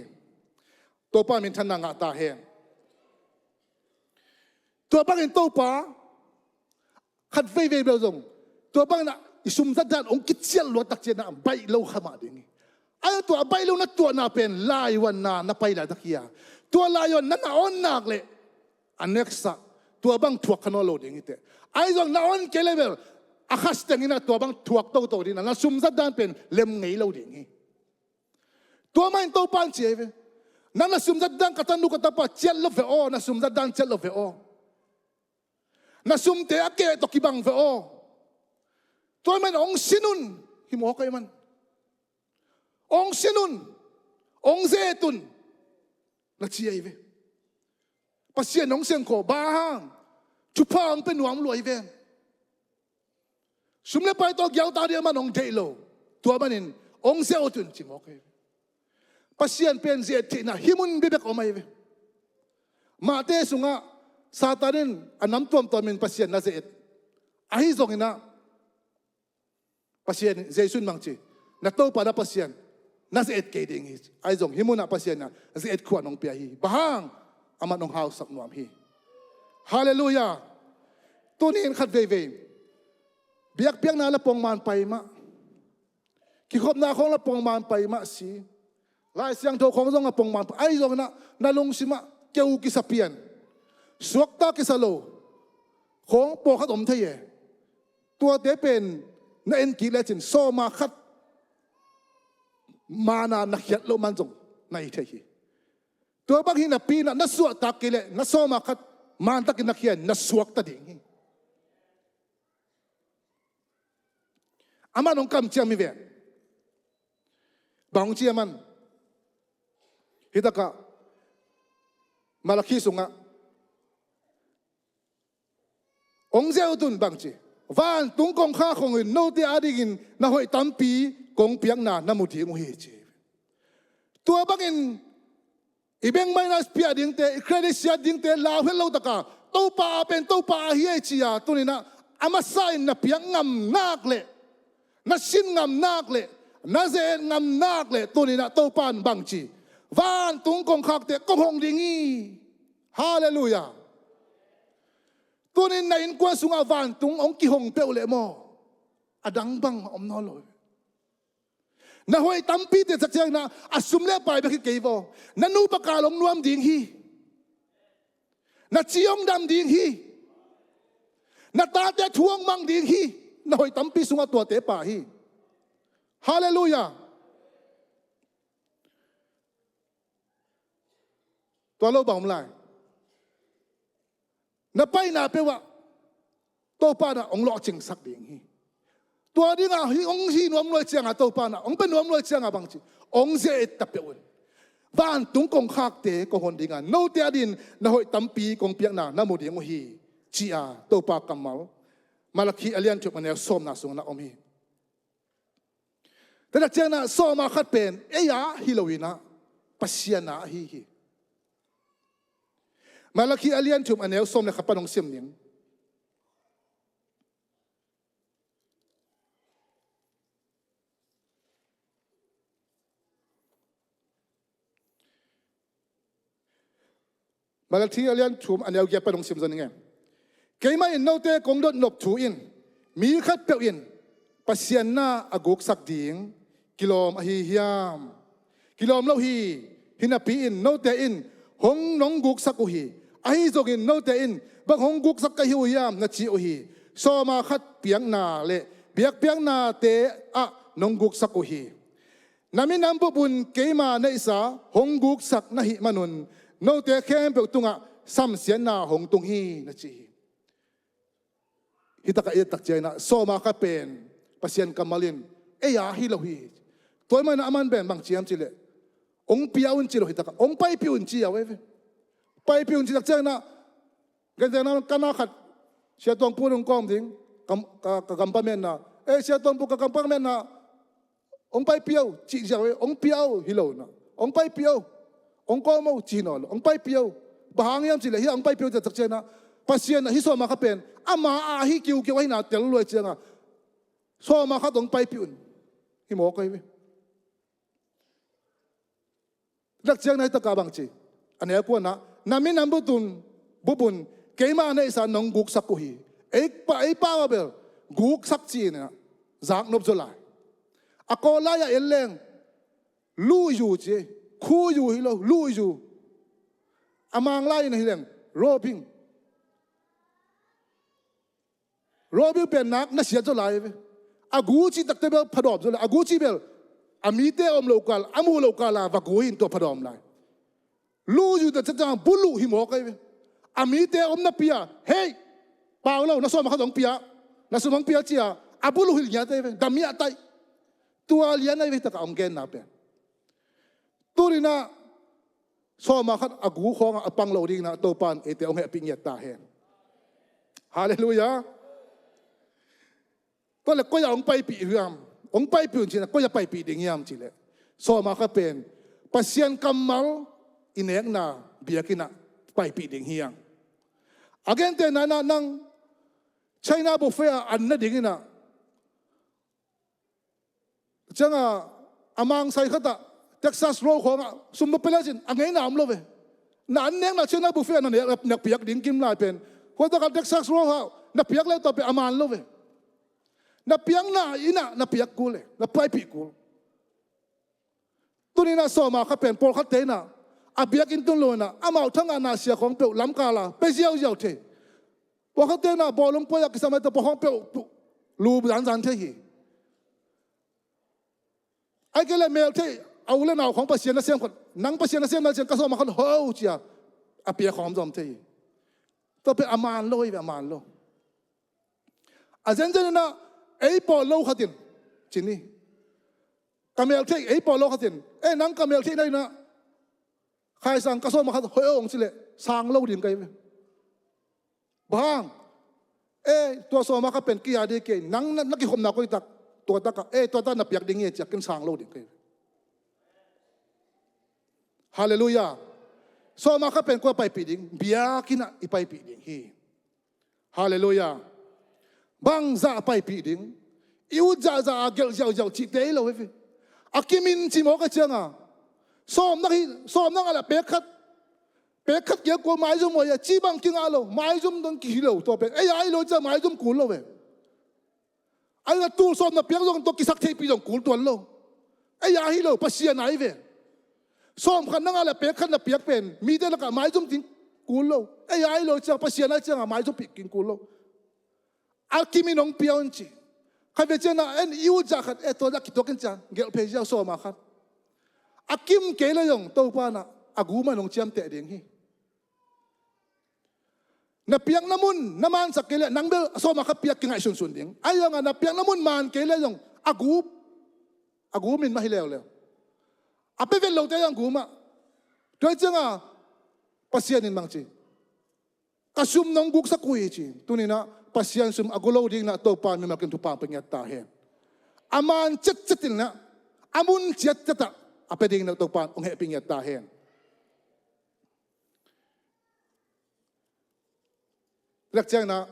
โตป้ามีท่านนางตาเฮ่ตัวป้าเห็นโตป้าขัดเว่ยเบลซงตัวป้าน่ะอิสุมสัดดานองคิดเชียลลวดตักเจน่ะใบเล่าขมาดิ่งไอ้ตัวใบเล่านั่นตัวน่ะเป็นลายวันน่ะไปละตะเคียตัวลายวันนั่นน่ะอ่อนนักเลยอันเน็กซ์ตัวบังถวกขนมโลดิ่งนี่เตไอ้ส่วนน่ะอ่อนเกลเลเบลอาคัสเตงินะตัวบังถวกโตดิ่งน่ะสุมสัดดานเป็นเล่มไงโลดิ่งตัวมันโตป้าเจียนั่นน่ะสุมสัดดานกัตันดูกัตป้าเจลลเวอน่ะสุมสัดดานเจลลเวอน่ะสุมเตะเกะตกิบังเวอตัวมันองสินุนหิมอกไอ้มันองสินุนองเซตุนนักเชียร์เวปัสเซียนองเซียงโคบ้างชุพางเป็นหวังรวยเวสุมเลไปตัวเกี่ยวตาเดียมันองเทโลตัวมันเององเซตุนจิมอกไอ้ปัสเซียนเป็นเสียทีน่ะหิมุนบิเบกออกมาเวมาเตสุงะซาตานินอันน้ำตัวมันปัสเซียนน่าเสียไอ้ส่งอินะปัสเซียนเจสุนมังจีนักโตปานาปัสเซียนน่าจะเอ็ดเกดิ่งไอ้ส่งหิมุนะปัสเซียนน่ะจะเอ็ดขวานองเปียฮีบ้างอามันองเฮาสักหน่วมฮีฮาเลลูยาตัวนี้ขัดเวเวเบียกเปียกนาละปองมันไปมะกี่ขบนาของละปองมันไปมะสีลายเสียงโทของส่งละปองมันไอ้ส่งน่ะนาลงสิมะเกี่ยวกิสเปียนสวกตากิสโลของปอขัดอมเทียตัวเตเป็นนั่นกี่เลจินโซมาขัดมานานักยัดโลมันจงในเทียตัวบางทีนับปีนัสวกตากิเลนัสโซมาขัดมันตะกินักยันนัสวกตาดิ่งอามันองคำเชียงมีเวบางเชียมันฮิตากะมาลักขีสุงะองเจ้าตุนบางจีวันตุงกงข้าของอื่นโนติอาดิกินน่าหอยตั้มปีกงเปียงนานามุทีมุฮีจีตัวบางอินอีเบงไม่น่าเปียดิ้งเตเครดิตเสียดิ้งเตลาวเฮลโลตะกาโตป้าเป็นโตป้าเฮียจียาตัวนี้นะอามาไซน์น่ะเปียงงำนักเละน่ะชินงำนักเละน่ะเจนงำนักเละตัวนี้นะโตป้านบางจีวันตุงกงข้าเตก็หงดิ้งีฮาเลลูยาตัวนี้ในอินกวนสุงอาวันตุงองกิหงเปลเลโมอดังบังอมนอลอยน่าหอยตั้มปีเตจักเจงนะอสุมเล่ไปไปขี้เกย์โวนั่นนูปากาลงนวมดิ่งฮีน่าจียงดำดิ่งฮีน่าตาเตทวงมังดิ่งฮีน่าหอยตั้มปีสุงอาตัวเตป่าฮีฮาเลลูยาตัวเราบอกอะไรน่าไปน่าเปว่าโตป้าน่ะองหล่อจิงสักดิ่งฮีตัวนี้ง่ะองฮีนวมลอยเชียงอ่ะโตป้าน่ะองเป็นนวมลอยเชียงอ่ะบางทีองเจตตะเปวันบ้านตุงกงคักเตะกคนดิ่งอ่ะโนเตียดินน่าหอยตั้มปีกงเปียกน่ะน่าโมเดียงฮีจีอาโตป้ากำมัลมาลักขีอเลียนจุกมันเนี่ยส้มน่ะส่งน่ะอมฮีแต่ถ้าเจ้าน่ะส้มมาขัดเป็นเอียฮิโลวีน่ะปัสยาน่ะฮีมาลักขีอเลียนจุกมันเนี่ยส้มเนี่ยขับปนองเสียมเนียงมาลักขีอเลียนจุกอันเนี่ยเกี่ยวปนองเสียมส่วนยังไงเกี่ยมาอินโนเตกงดนบถูอินมีขัดเปียอินปัสยาน่ะอากุกสักดิ่งกิโลมอหิยามกิโลมเล่าฮีหินาปีอินโนเตอินหงน้องกุกสักอุฮีไอโจกินโนเตอินบางหงกุกสักกะฮิวยามนัดจีอุฮี Sawma khat Piakna le BIAKPIAK te a nongguk sakuhi namin ang bubun keima na isa hongguk sak na hi manun no te khem pe tunga samsian na hong tung hi na chi hitaka itak jay na Sawma ka pen pasien kamalin ya hi lo hi toy man aman ben bang chiam chile ong piaun chilo hitaka ong pai piun chi awe pai piun chi tak jay na ganyan na kana khat siya tong punong kom ding kagampamen na siya tong pu kagampamen na ong pai piao chi jawe ong piao hilo na ong pai piao ong komo chino ong pai piao bahang yam chile hi ong pai piao tak jay na pasien na hi Sawma ka pen ama a hi kiu kiu hi na tel lo chenga Sawma ka dong pai piun hi mo kai we dak chang na ta ka bang chi ane po na namin ang bubun keima na isa nong guk sakuhi ek pa bel guk sak chi na zak nop zola ako la ya eleng lu yu che khu yu hi lo lu yu amang lai na hileng robing pen nak na sia zola agu chi tak te bel phadom zola agu chi bel amite om lokal amu lokal la vaguin to phadom lai lu yu da chang bulu hi mo kai amite om na pia hey paulo na Sawma ka dong pia na sumang pia chia abulu hil nya te damia tai tua lian ai ta ka om gen na pe turina Sawma ka agu khong apang lo ding na to pan ete ong he ping ya ta hen hallelujah to le ko ya ong pai pi riam ong pai pi china ko ya pai pi ding yam chile Sawma ka pen pasien kamal inek na biakina pai pi ding hiang again te na nang China buffet an na ding ina changa amang sai khata Texas roll khong summa pelajin angai na amlo ve na an neng na China buffet na nak piak ding kim la pen ko ta Texas roll ha na piak le to pe aman lo ve na piang na ina na piak kule na pai pi kul tunina Sawma ka pen por khat te na abiak in tun lo na amau thanga na sia khong pe lam kala pe jiao jiao te po khat te na bolong po ya kisama te po khong pe lu zan zan te hi ai ke le mel te au le naw khong pasien na sem khot nang pasien na sem na chen ka Sawma khon ho chia apia khom zom te to pe aman lo i aman lo azen zen na ei po lo khatin chini kamel te ei po lo khatin nang kamel te nai na khai sang ka Sawma khat hoi ong chile sang lo din kai bang to Sawma ka pen ki ade ke nang na ki khom na ko tak to ta ka to ta na piak ding ye chak kim sang lo din kai hallelujah Sawma ka pen ko pai pi ding biakina i pai pi ding hi hallelujah bang za pai pi ding iu za gel jau chi te lo we akimin chi mo ka changa Sawm na ala pekhat kia ko mai zum mo ya chi bang king alo mai zum dong ki lo to pe ai lo cha mai zum kul lo we ai la tu Sawm na piang dong to ki sak thei pi dong kul to lo ai lo pasian ai ve Sawm khan na ala pekhat na piak pen mi de la ka mai zum ting kul lo ai lo cha pasian ai cha mai zum pi king kul lo alkimi nong pion chi kha ve cha na en yu cha khat to da ki to ken cha gel pe ja Sawma khat akim ke la yong to pa na aguma nong chiam te ding hi na piak namun naman sa kele nang bel Sawma ka piak kingai sun sun ding ayong na piak namun man kele yong agumin mahileo leo ape vel lo te yang guma to changa pasien in mangchi kasum nong guk sa kui chi tunina pasien sum agulo ding na to pa mi makin tu pa pengyat ta he aman chetin na amun chet ta ape ding na to pa ong he pengyat ta he lek chang na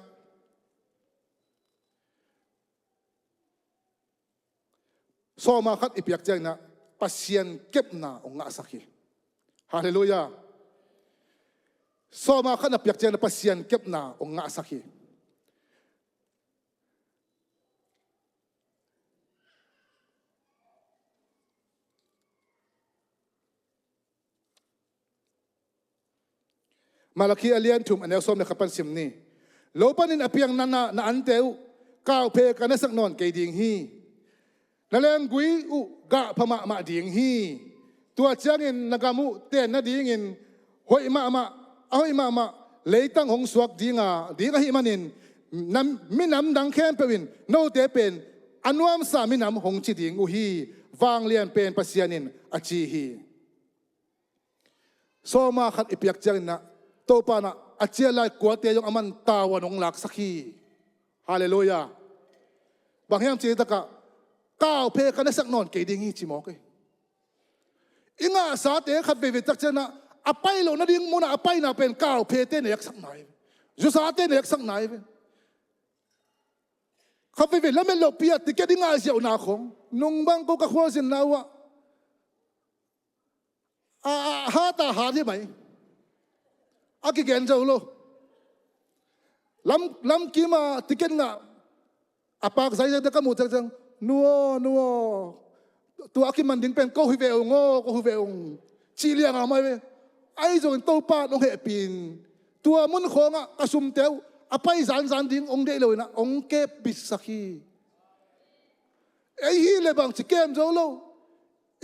Sawma khat ipiak chang na pasien kep na ong nga sakhi hallelujah Sawma khat na piak chang na pasien kep na ong nga sakhi Malaki alian tum anel som na kapan sim ni lo panin apiang nana na anteu kau pe kana sak non ke ding hi naleng gui u ga phama ma ding hi tua changin nagamu ten na ding in hoi ma leitang hong suak dinga hi manin nam minam dang khem pewin no te pen anuam sa minam hong chi ding u hi wang lian pen pasianin achi hi so ma khat ipiak chang na to pa na achia lai kwa te yung aman tawa nong lak sakhi hallelujah bang hiam chi ta ka kaw pe kana sak non ke ding hi chi mo ke inga sa te khat be tak chana apai lo na ding mo na apai na pen kaw pe te ne yak sak nai ju sa te ne yak sak nai khat be la me lo pia ti ke ding a siaw na khong nong bang ko ka khwa sin nawa ha ta ha di mai aki gen zo lo lam kima tiket nga apak sai da ka mu chang nuo tu aki manding pen ko hu ve ong chi liang a mai ve ai zo to pa no he pin tua mun kho nga kasum teu apai zan ding ong de lo na ong ke bisaki ai hi le bang chi kem zo lo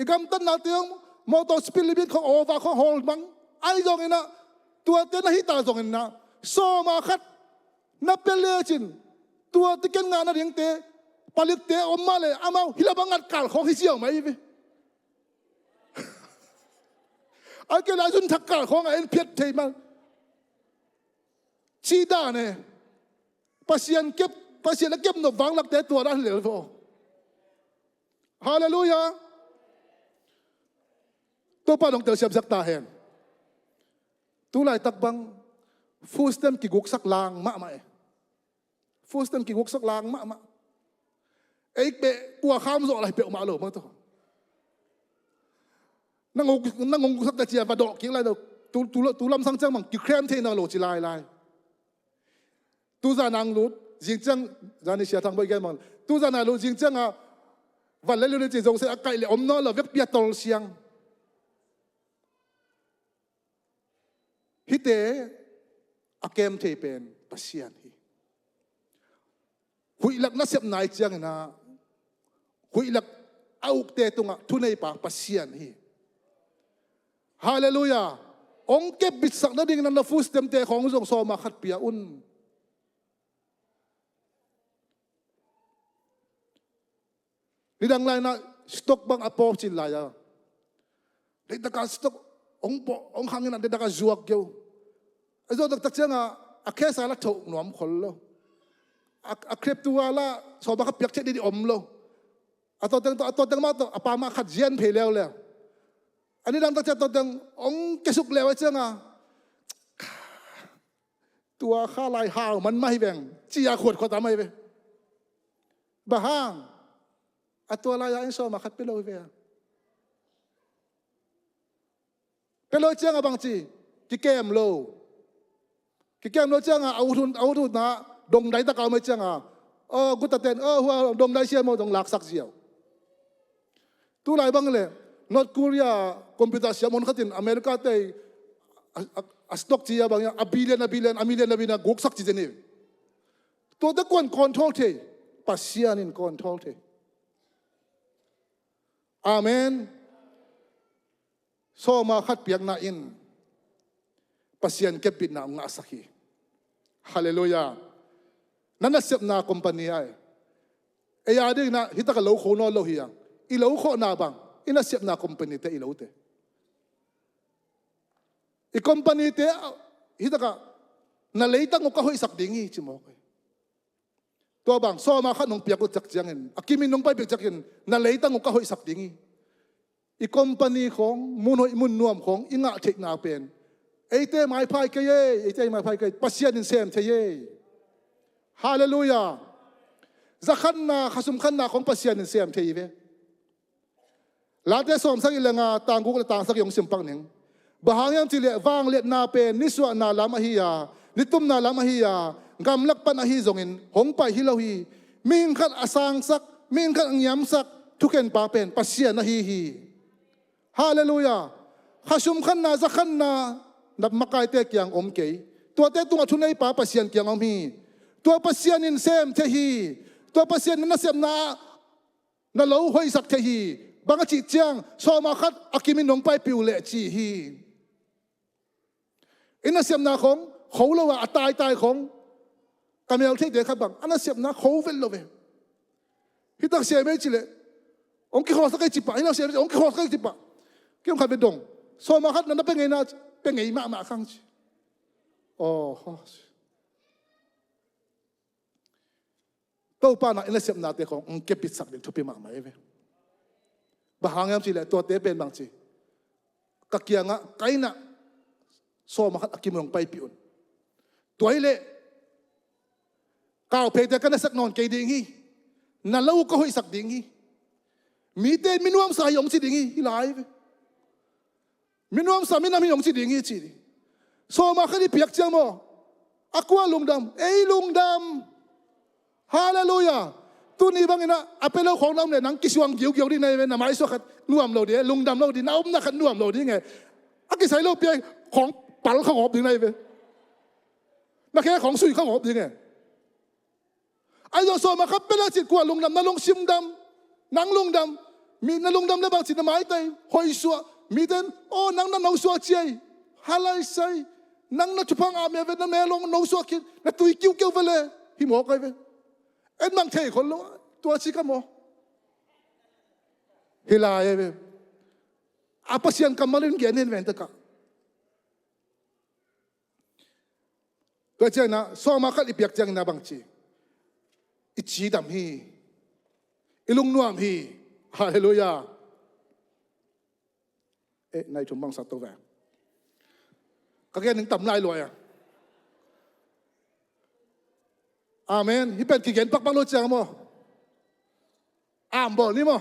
igam tan na tiang motor spill bit ko over ko hol bang ai zo ina tua te na hita zo ina so ma khat na pele chin tua te ken nga na ding te palit te om ma le amau hilabangat kal kho hi siaw mai ve ai ke la jun thak kal kho nga en phiat thei ma chi da ne pasien kep no wang lak te tua da le vo hallelujah to pa dong tel siap sak ta hen tu lai tak bang fustem ki guk sak lang ma fustem ki guk sak lang ma ei pe kwa kham zo lai pe ma lo ma to nang sak ta chia va do ki lai do tu lam sang chang mang ki krem the na lo chi lai tu za nang lut jing chang za ni sia thang bai gan mang tu za na lo jing chang a van le le chi jong se akai le om no lo vek pia tol siang hite akem thei pen pasian hi huilak na sep nai chiang na huilak auk te tunga thunei pa pasian hi hallelujah ong ke bitsak na ding na fu stem te khong jong so ma khat pia un lidang lai na stock bang apop chin la ya dei ta ka stock ong hangin na de da ka zuak gyo azo tak changa akesa la tho nuam khol lo akrep tu wala so ba ka piak che di om lo atoteng ma to apa ma khat jian phe lew le ani dang tak che toteng ong kesuk lew changa tua kha lai haw man mai beng chia khot ko ta mai be ba hang atwa la ya so ma khat pe lo ve Kalau jangan bang ci, kikem lo jangan autu na dong dai ta kau mai jangan, guta ten, hua dong dai siapa mau dong laksak siapa. Tu lai bang le, North Korea komputer siapa mon katin Amerika te stok siapa bang ya abilian goksak ci jeni. Tu dah kontrol te, pasianin kontrol te. Amen. So ma khat piak na in pasien kepit na nga sakhi hallelujah nana sep na company ai ya de na hita ka lo kho no lo hiang I lo kho na bang ina sep na company te I lo te I company te hita ka na leitang ko hoi sak dingi chimo ko to bang so ma khat nong piak ko chak chiangin akimin nong pai piak chakin na leitang ko hoi sak dingi I company khong mun nuam khong inga thik na pen ate mai phai ke ye pasian in sem the ye hallelujah zakhan na khasum khan na khong pasian in sem the ve la te som sang ilenga tanggu le tang sak yong simpang ning bahang yang chile wang let na pen niswa na lama hiya nitum na lama hiya gamlak pan hi zongin hong pai hilohi ming khat asang sak ming khat ngyam sak thuken pa pen pasian na hi hallelujah khasum khan na zakhan na nap makai te kyang om ke ตัวเตตุงชุนไอป้าปัสยันเกียงเอามีตัวปัสยันอินเซมเทฮีตัวปัสยันนั่นเสียมนานั่นเราห้อยสักเทฮีบางจิตจังสมาคัดอากิมินนงไปปิวเละจีฮีอินนั่นเสียมนาของเขาเราว่าตายของกำเนิดที่เด็กครับบังอันนั้นเสียมนาเขาเวลเลยฮิตักเสียไม่จิเลยองค์qui croit que tu pas il a c'est on qui croit que tu pas qui on fait donc so ma hat na pe ngai na pe ngai ma khang chi oh to pa na ina sep na te khong on ke pit sak de thupi ma mai ve ba hangam chi le to te pen bang chi ka kia nga kai na so ma hat akim long pai pi un toile kaw pe te kana sak non ke ding hi na lo ko hoi sak ding hiมีเต้นมินวมสายยงสิดิ่งอีไลฟ์มินวมสามินามิยงสิดิ่งอีจีดิโซมาคดีเปียกจังโมอักว่าลุงดำลุงดำฮาเลลูยาตัวนี้บางนะอาเป็นเราของน้ำเนี่ยนังกิสวงเกี่ยวดีในเวนะไม่สกัดนวมเราดีลุงดำเราดีน้ำนักนวมเราดีไงอักกิใส่เราเปียกของปัลข้างหอบดีในเวนักแค่ของสุยข้างหอบดีไงไอ้โซมาครับเป็นเราจิตกว่าลุงดำนั่งลงชิมดำนังลุงดำมีนั่งลงดำเลยบางสิ่งไม่ได้หอยสัวมีเดินโอ้นังนั่งสัวเจียฮาไลใส่นังนั่งชุพังอาเมเวนั่งแม่ลงนั่งสัวกินนั่งตุยกิ้วเวเลยหิมหอกไปเวเอ็นมังเทคนลงตัวชิกามอฮิลายเวอาปัสยันกำมาเล่นเกียร์เน้นเวนตะกะตัวเจ้านะสอมาคัดอิเปียกจังนะบางทีอิจีดำฮีอิลุงนวมฮีฮาเลลูยาในชุมบังสัตว์ตัวแหวนก็แค่หนึ่งต่ำลายลอยอาเมนฮิเป็นกี่เกณฑ์ปักบังโลจังมั้งบอกนี่มั้ง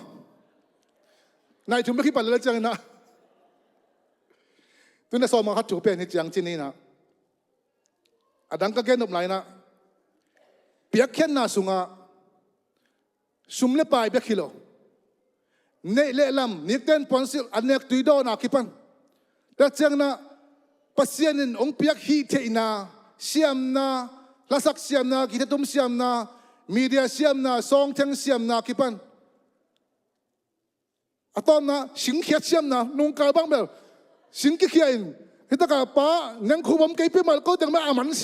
ในชุมไม่คิดปันเลยจังนะตัวนี้สอมาคัดจูเป็นที่จังที่นี่นะดังก็แค่หนุ่มไหลนะเปียกแค่น่าสุงะสุมเล็บไปเบียกิโลเนเล่ลำนิกเต้นปอนซิลอันเนกตุยโดนาคิปันแต่เจ้านะปัสยานินองเปียกฮีเทนาเสียมนาลาสักเสียมนากิเทตุมเสียมนามีเดียเสียมนาซองเทงเสียมนาคิปันอะตอมนะสิงเขียเสียมนานุ่งกาบังเบลสิงกิเขียนฮิตะกาป้านังคูบอมเกยปิมาก็แต่ไม่อามันเส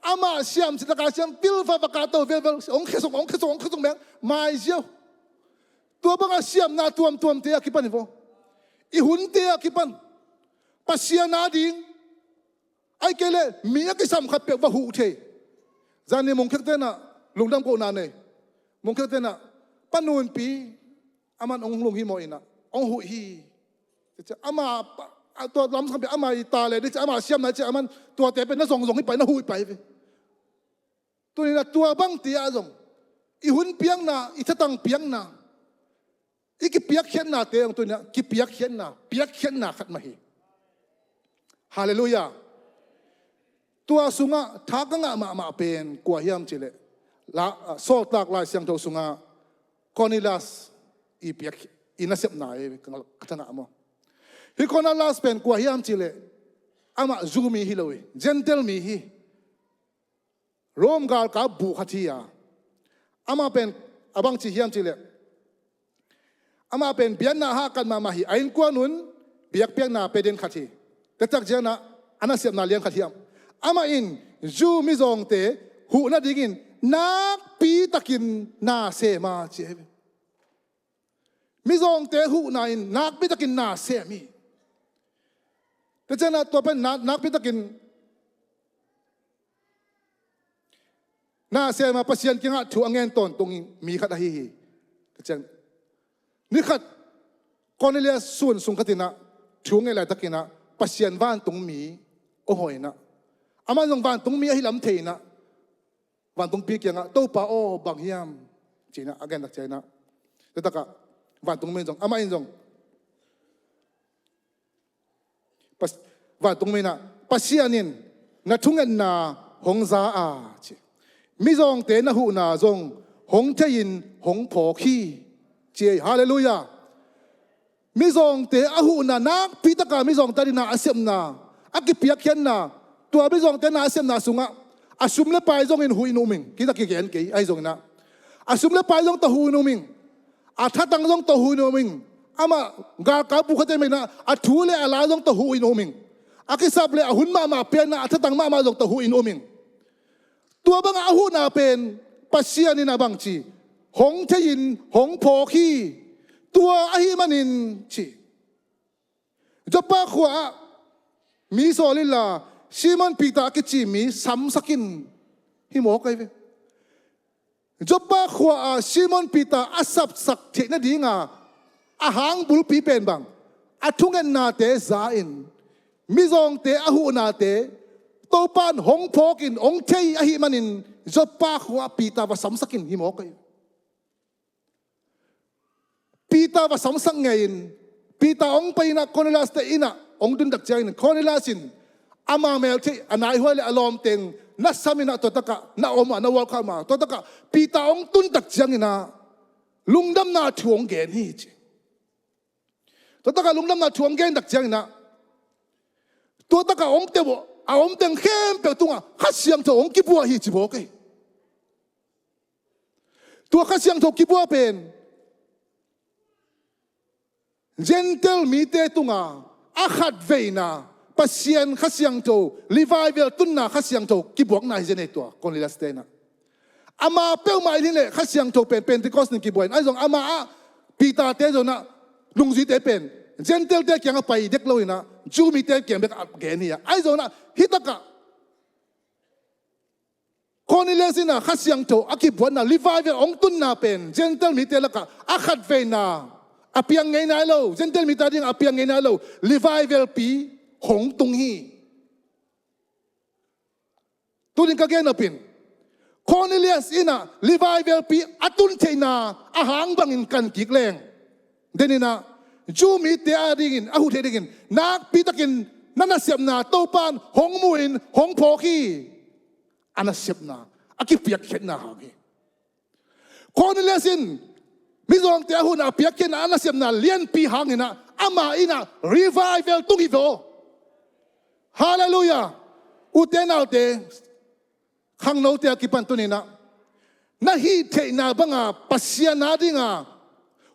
อามาเสียมสิตะกาเสียมพิลฟ้าปากาโตเวลองเคสองแบงไม่เจียวตัวบางเสียมนาตัวมเตียคิปันนี่ฟออีหุ่นเตียคิปันปัสยานาดิงไอเกเลมีอะไรสำคัญเปียกว่าหูเทจานนี้มงคลเตนะลุงดำโกนาเนมงคลเตนะปนูนปีอามันองลุงฮิโมอินะองหูฮีจะอามาตัวล้ำสังเกตอามาตาเลยดิจะอามาเสียมนะจะอามันตัวเตเป็นน่าส่งให้ไปน่าหูไปตัวนี้นะตัวบังเตียส่งอีหุ่นเปียงนะอีทัตังเปียงนะอีกเปียกเขียนนะเตียงตัวนี้กิเปียกเขียนนะขัดมาฮีฮาเลลูยาตัวสุงะทักงะมาเป็นกว่าเฮียมจิเลละโซตากลายเสียงตัวสุงะคอนิลัสอีเปียกอินาเซปนายกัตนะมั้งฮิคอนิลัสเป็นกว่าเฮียมจิเลอามาจูมีฮิโลวีเจนเทลมีฮีโรมกาลกับบุคทียาอามาเป็นอาบังจิเฮียมจิเลอามาเป็นเบียนนาฮากันมาฮีไอ้กว่านุนเบียกเปียกนาเป็นขัดทีแต่จากเจนะอันนั้นเสียบนาเลี้ยงขัดทีมอามาอินจูมิซองเตหูน่าดิกินนักปีตะกินนาเสมาเจมิซองเตหูนาอินนักปีตะกินนาเสมีแต่เจนะตัวเป็นนักปีตะกินนาเสมาปัสยันกิงะถูอังเงินตนตรงมีขัดฮีแต่เจนนี่ขัดก่อนเรียส่วนสุงคตินะถูงไงไรตะกินะปัสยันว่านตรงมีโอ้โหนะอามันตรงว่านตรงมีให้ลำเทนะว่านตรงปีเกียงะโตป่าโอบางเฮียมจีนะอาการตักใจนะแต่ตะกะว่านตรงมีตรงอามันตรงว่านตรงมีนะปัสยันินนัทุงเงินนาหงซาอาจีมิจงเตนะหูนาจงหงเทยินหงโผขี้เจียฮาเลลูยามิจงเตอหูนานักพิตกามิจงตาดินาอาเซียมนาอักกิเปียกเขียนนา tua bi zong te na sem na sunga asum le pai zong in hui nu ming kita ki gen ki ai zong na asum le pai zong to hui nu ming atha tang zong to hui nu ming ama ga ka bu khate me na athu le ala zong to hui nu ming akisap le ahun ma pen na atha tang ma zong to hui nu ming tua bang ahu na pen pasian ni na bang chi hong the yin hong pho khi tua ahi manin chi jopa khwa mi solila Simon Peter ki chi mi sam sakin hi mo kai ve jopa khwa Simon Peter asap sak the na dinga ahang bul pi pen bang athungen na te za in mi zong te ahu na te to pan hong phokin ong thei ahi manin jopa khwa Peter wa sam sakin hi mo kai Peter wa sam sang ngain Peter ong pai na Cornelius te ina ong dun dak chain Corneliusin ama mel thi anai hole alom teng na samina to taka na oma na wal kama to taka Peter ong tun dak chang ina lungdam na thuang gen hi chi to taka lungdam na thuang gen dak chang ina to taka ong te bo a ong teng khem pe tunga khasiang to ong ki bua hi chi bo kai to khasiang to ki bua pen gentle mi te tunga akhat veina pasian khasiang to revival tunna khasiang to ki buak na jene to Cornelius tena ama pe mai ni le khasiang to pen Pentecost ni ki buan ai jong ama a Peter te jona lungzi te pen gentle te kyang pai dek lo ina ju mi te kyang bek ge ni ai jong na hitaka Cornelius ina khasiang to aki buan na revival ong tunna pen gentle mi te laka akhat veina apiang ngay na lo gentle mi ta ding apiang ngay na lo revival pi hong tung hi tunin ka gen apin Cornelius ina revival pi atun theina ahang bangin kan kikleng denina ju mi te adingin ahu the dingin nak pi takin nanasiam na topan hong muin hong phoki anasiam na akipiak khet na hagi Cornelius in Mizong te ahu na piakin na anasiam na lian pi hangina ama ina revival tungivo. Hallelujah. Uten alte khang no te akipan tunina. Na hi te na banga pasya na dinga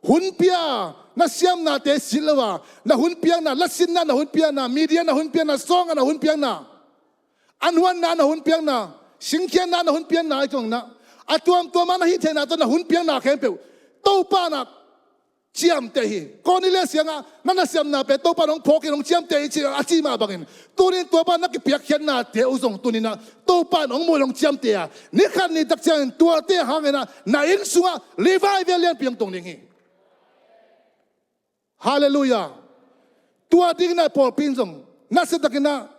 hunpia na siam na te silawa na hunpia na lasin na hunpia na media na hunpia na song na hunpia na anwan na hunpia na singkian na hunpia na itong na atuam tuam na hi te na to na hunpia na kempe to pa na chiam te hi Cornelius yang na siam na pe to pa nong phoki nong chiam te chi a chi ma bangin tunin to pa na ki piak khian na te uzong tunina to pa nong mo long chiam te a ni khan ni tak chang to te hangena na in sunga revival lian piang tong ning hi hallelujah tua ding na por pin zong na se takina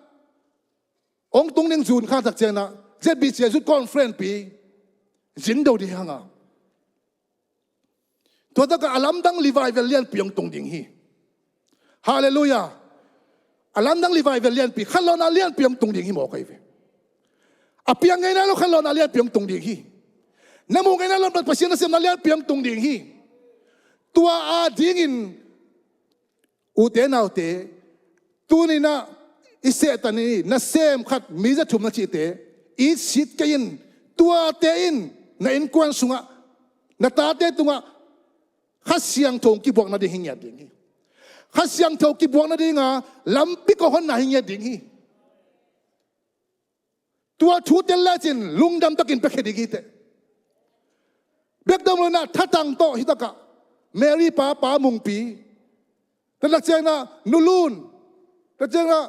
ong tung ning jun kha tak chang na ZBCM conference pi jin do di hanga to taka alam dang revival lian piang tong ding hi hallelujah alam dang revival lian pi khalona lian piang tong ding hi mo kai ve apiang ngai na lo khalona lian piang tong ding hi namu ngai na lo pasien na sem na lian piang tong ding hi tua a ding in uten autte tunina ise tani na sem khat mi za thum na chi te i sit kain tua te in na in kwan sunga na ta te tunga khasiang thong ki buak na ding hingya ding hi khasiang thong ki buak na dinga lampi ko hon na hingya ding hi tua thu tel la chin lungdam takin pe khedi gi te bek dam lo na thatang to hitaka Mary pa mung pi talak chang na nulun ta chang na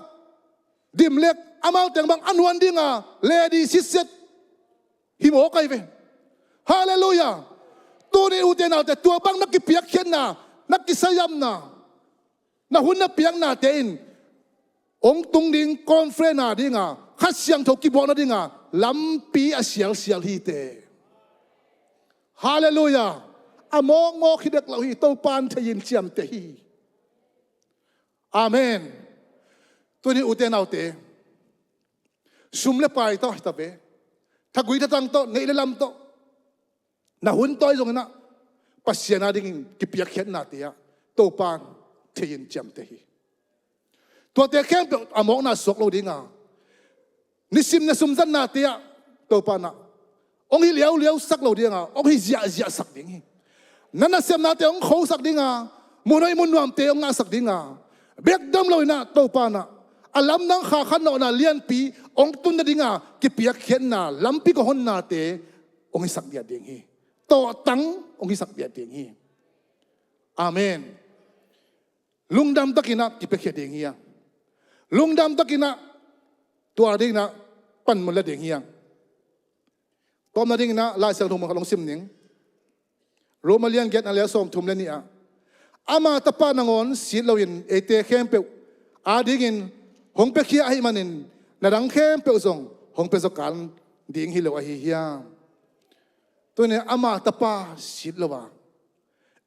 dimlek amau teng bang anwan dinga lady siset hi mo kai ve hallelujah tuni uten autte tua bang nakipiak khian na nakisayam na hun na piang na tein ong tung ding conference na dinga khasyang thoki bo na dinga lampi a sial hi te hallelujah among mo khidek lau hi to pan thayin chiam te hi amen tuni uten autte sumle pai to ta be thagui ta tang to nei le lam to na hun toy zong na pasiana ding ki piak khet na te ya to pan thein cham te hi to te khem among na sok lo dinga นิสิมนะสุมจันนาเตียตัวปานะองค์เลี้ยวสักเราเดียงอ่ะองค์เจียสักดิ้งนั่นน่ะเสียมนาเตียองเขาสักดิ้งอ่ะมุนไอมุนวามเตียองงาสักดิ้งอ่ะเบียกดำเราหน้าตัวปานะอลัมนังขาขันเราหน้าเลียนปีองตุนนั่นดิ้งอ่ะกิเปียกเข็นหน้าลำปีก็หนหน้าเตองค์สักเดียดิ้งฮีโตตังองค์สักเดียดิ้งฮีอาเมนลุงดำตะกินะกิเปียกเข็นดิ้งฮีลุงดำตะกินะตัวดิ้งนะปั่นมุนละดิ้งฮีตอมนาดิ้งนะลายเสียงทุ่มมันก็ลงซิมหนิงโรมาเลียนเกตอะไรส่งทุ่มเลนี่อ่ะอามาตะปานงอนสิเราอินเอเตเข้มเปอาดิ้งินหงเปขี้ไอ้มันินนาดังเข้มเปส่งหงเปสกันดิ้งฮิเลวะฮิฮิยาตัวนี้อามาตะปาสิเราว่า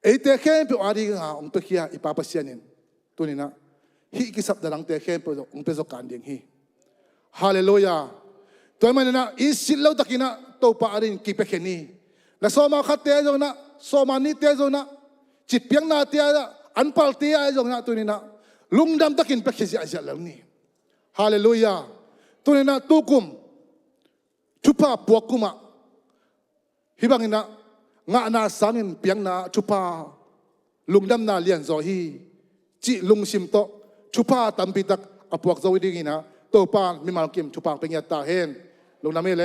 เอเตเข้มเปอาดิ้งอ่ะหงเปขี้อีปาปัสยานินตัวนี้นะฮิกิสับนาดังเตเข้มเปหงเปสกันดิ้งฮิฮาเลลูยาตัวมันนะอิสิเราตะกินะตัวปารินกิเปเขนีและสมาขัดเตะจงนะสมานิเตะจงนะจิตเพียงนาเตะอันปัลเตะจงนะตัวนี้นะลุงดำตะกินเปเขจิอาจจะเหล่านี้ฮาเลลูยาตัวนี้นะตุกุมชุพาปวกกุมะฮิบังนะงะนาสังอินเพียงนาชุพาลุงดำนาเลียนโซฮีจิลุงซิมโตชุพาตัมปิตักอปวกโซวิดีกินะตัวปางมิมาลกิมชุพาเป็นยาตาเฮนลุงดำเอเล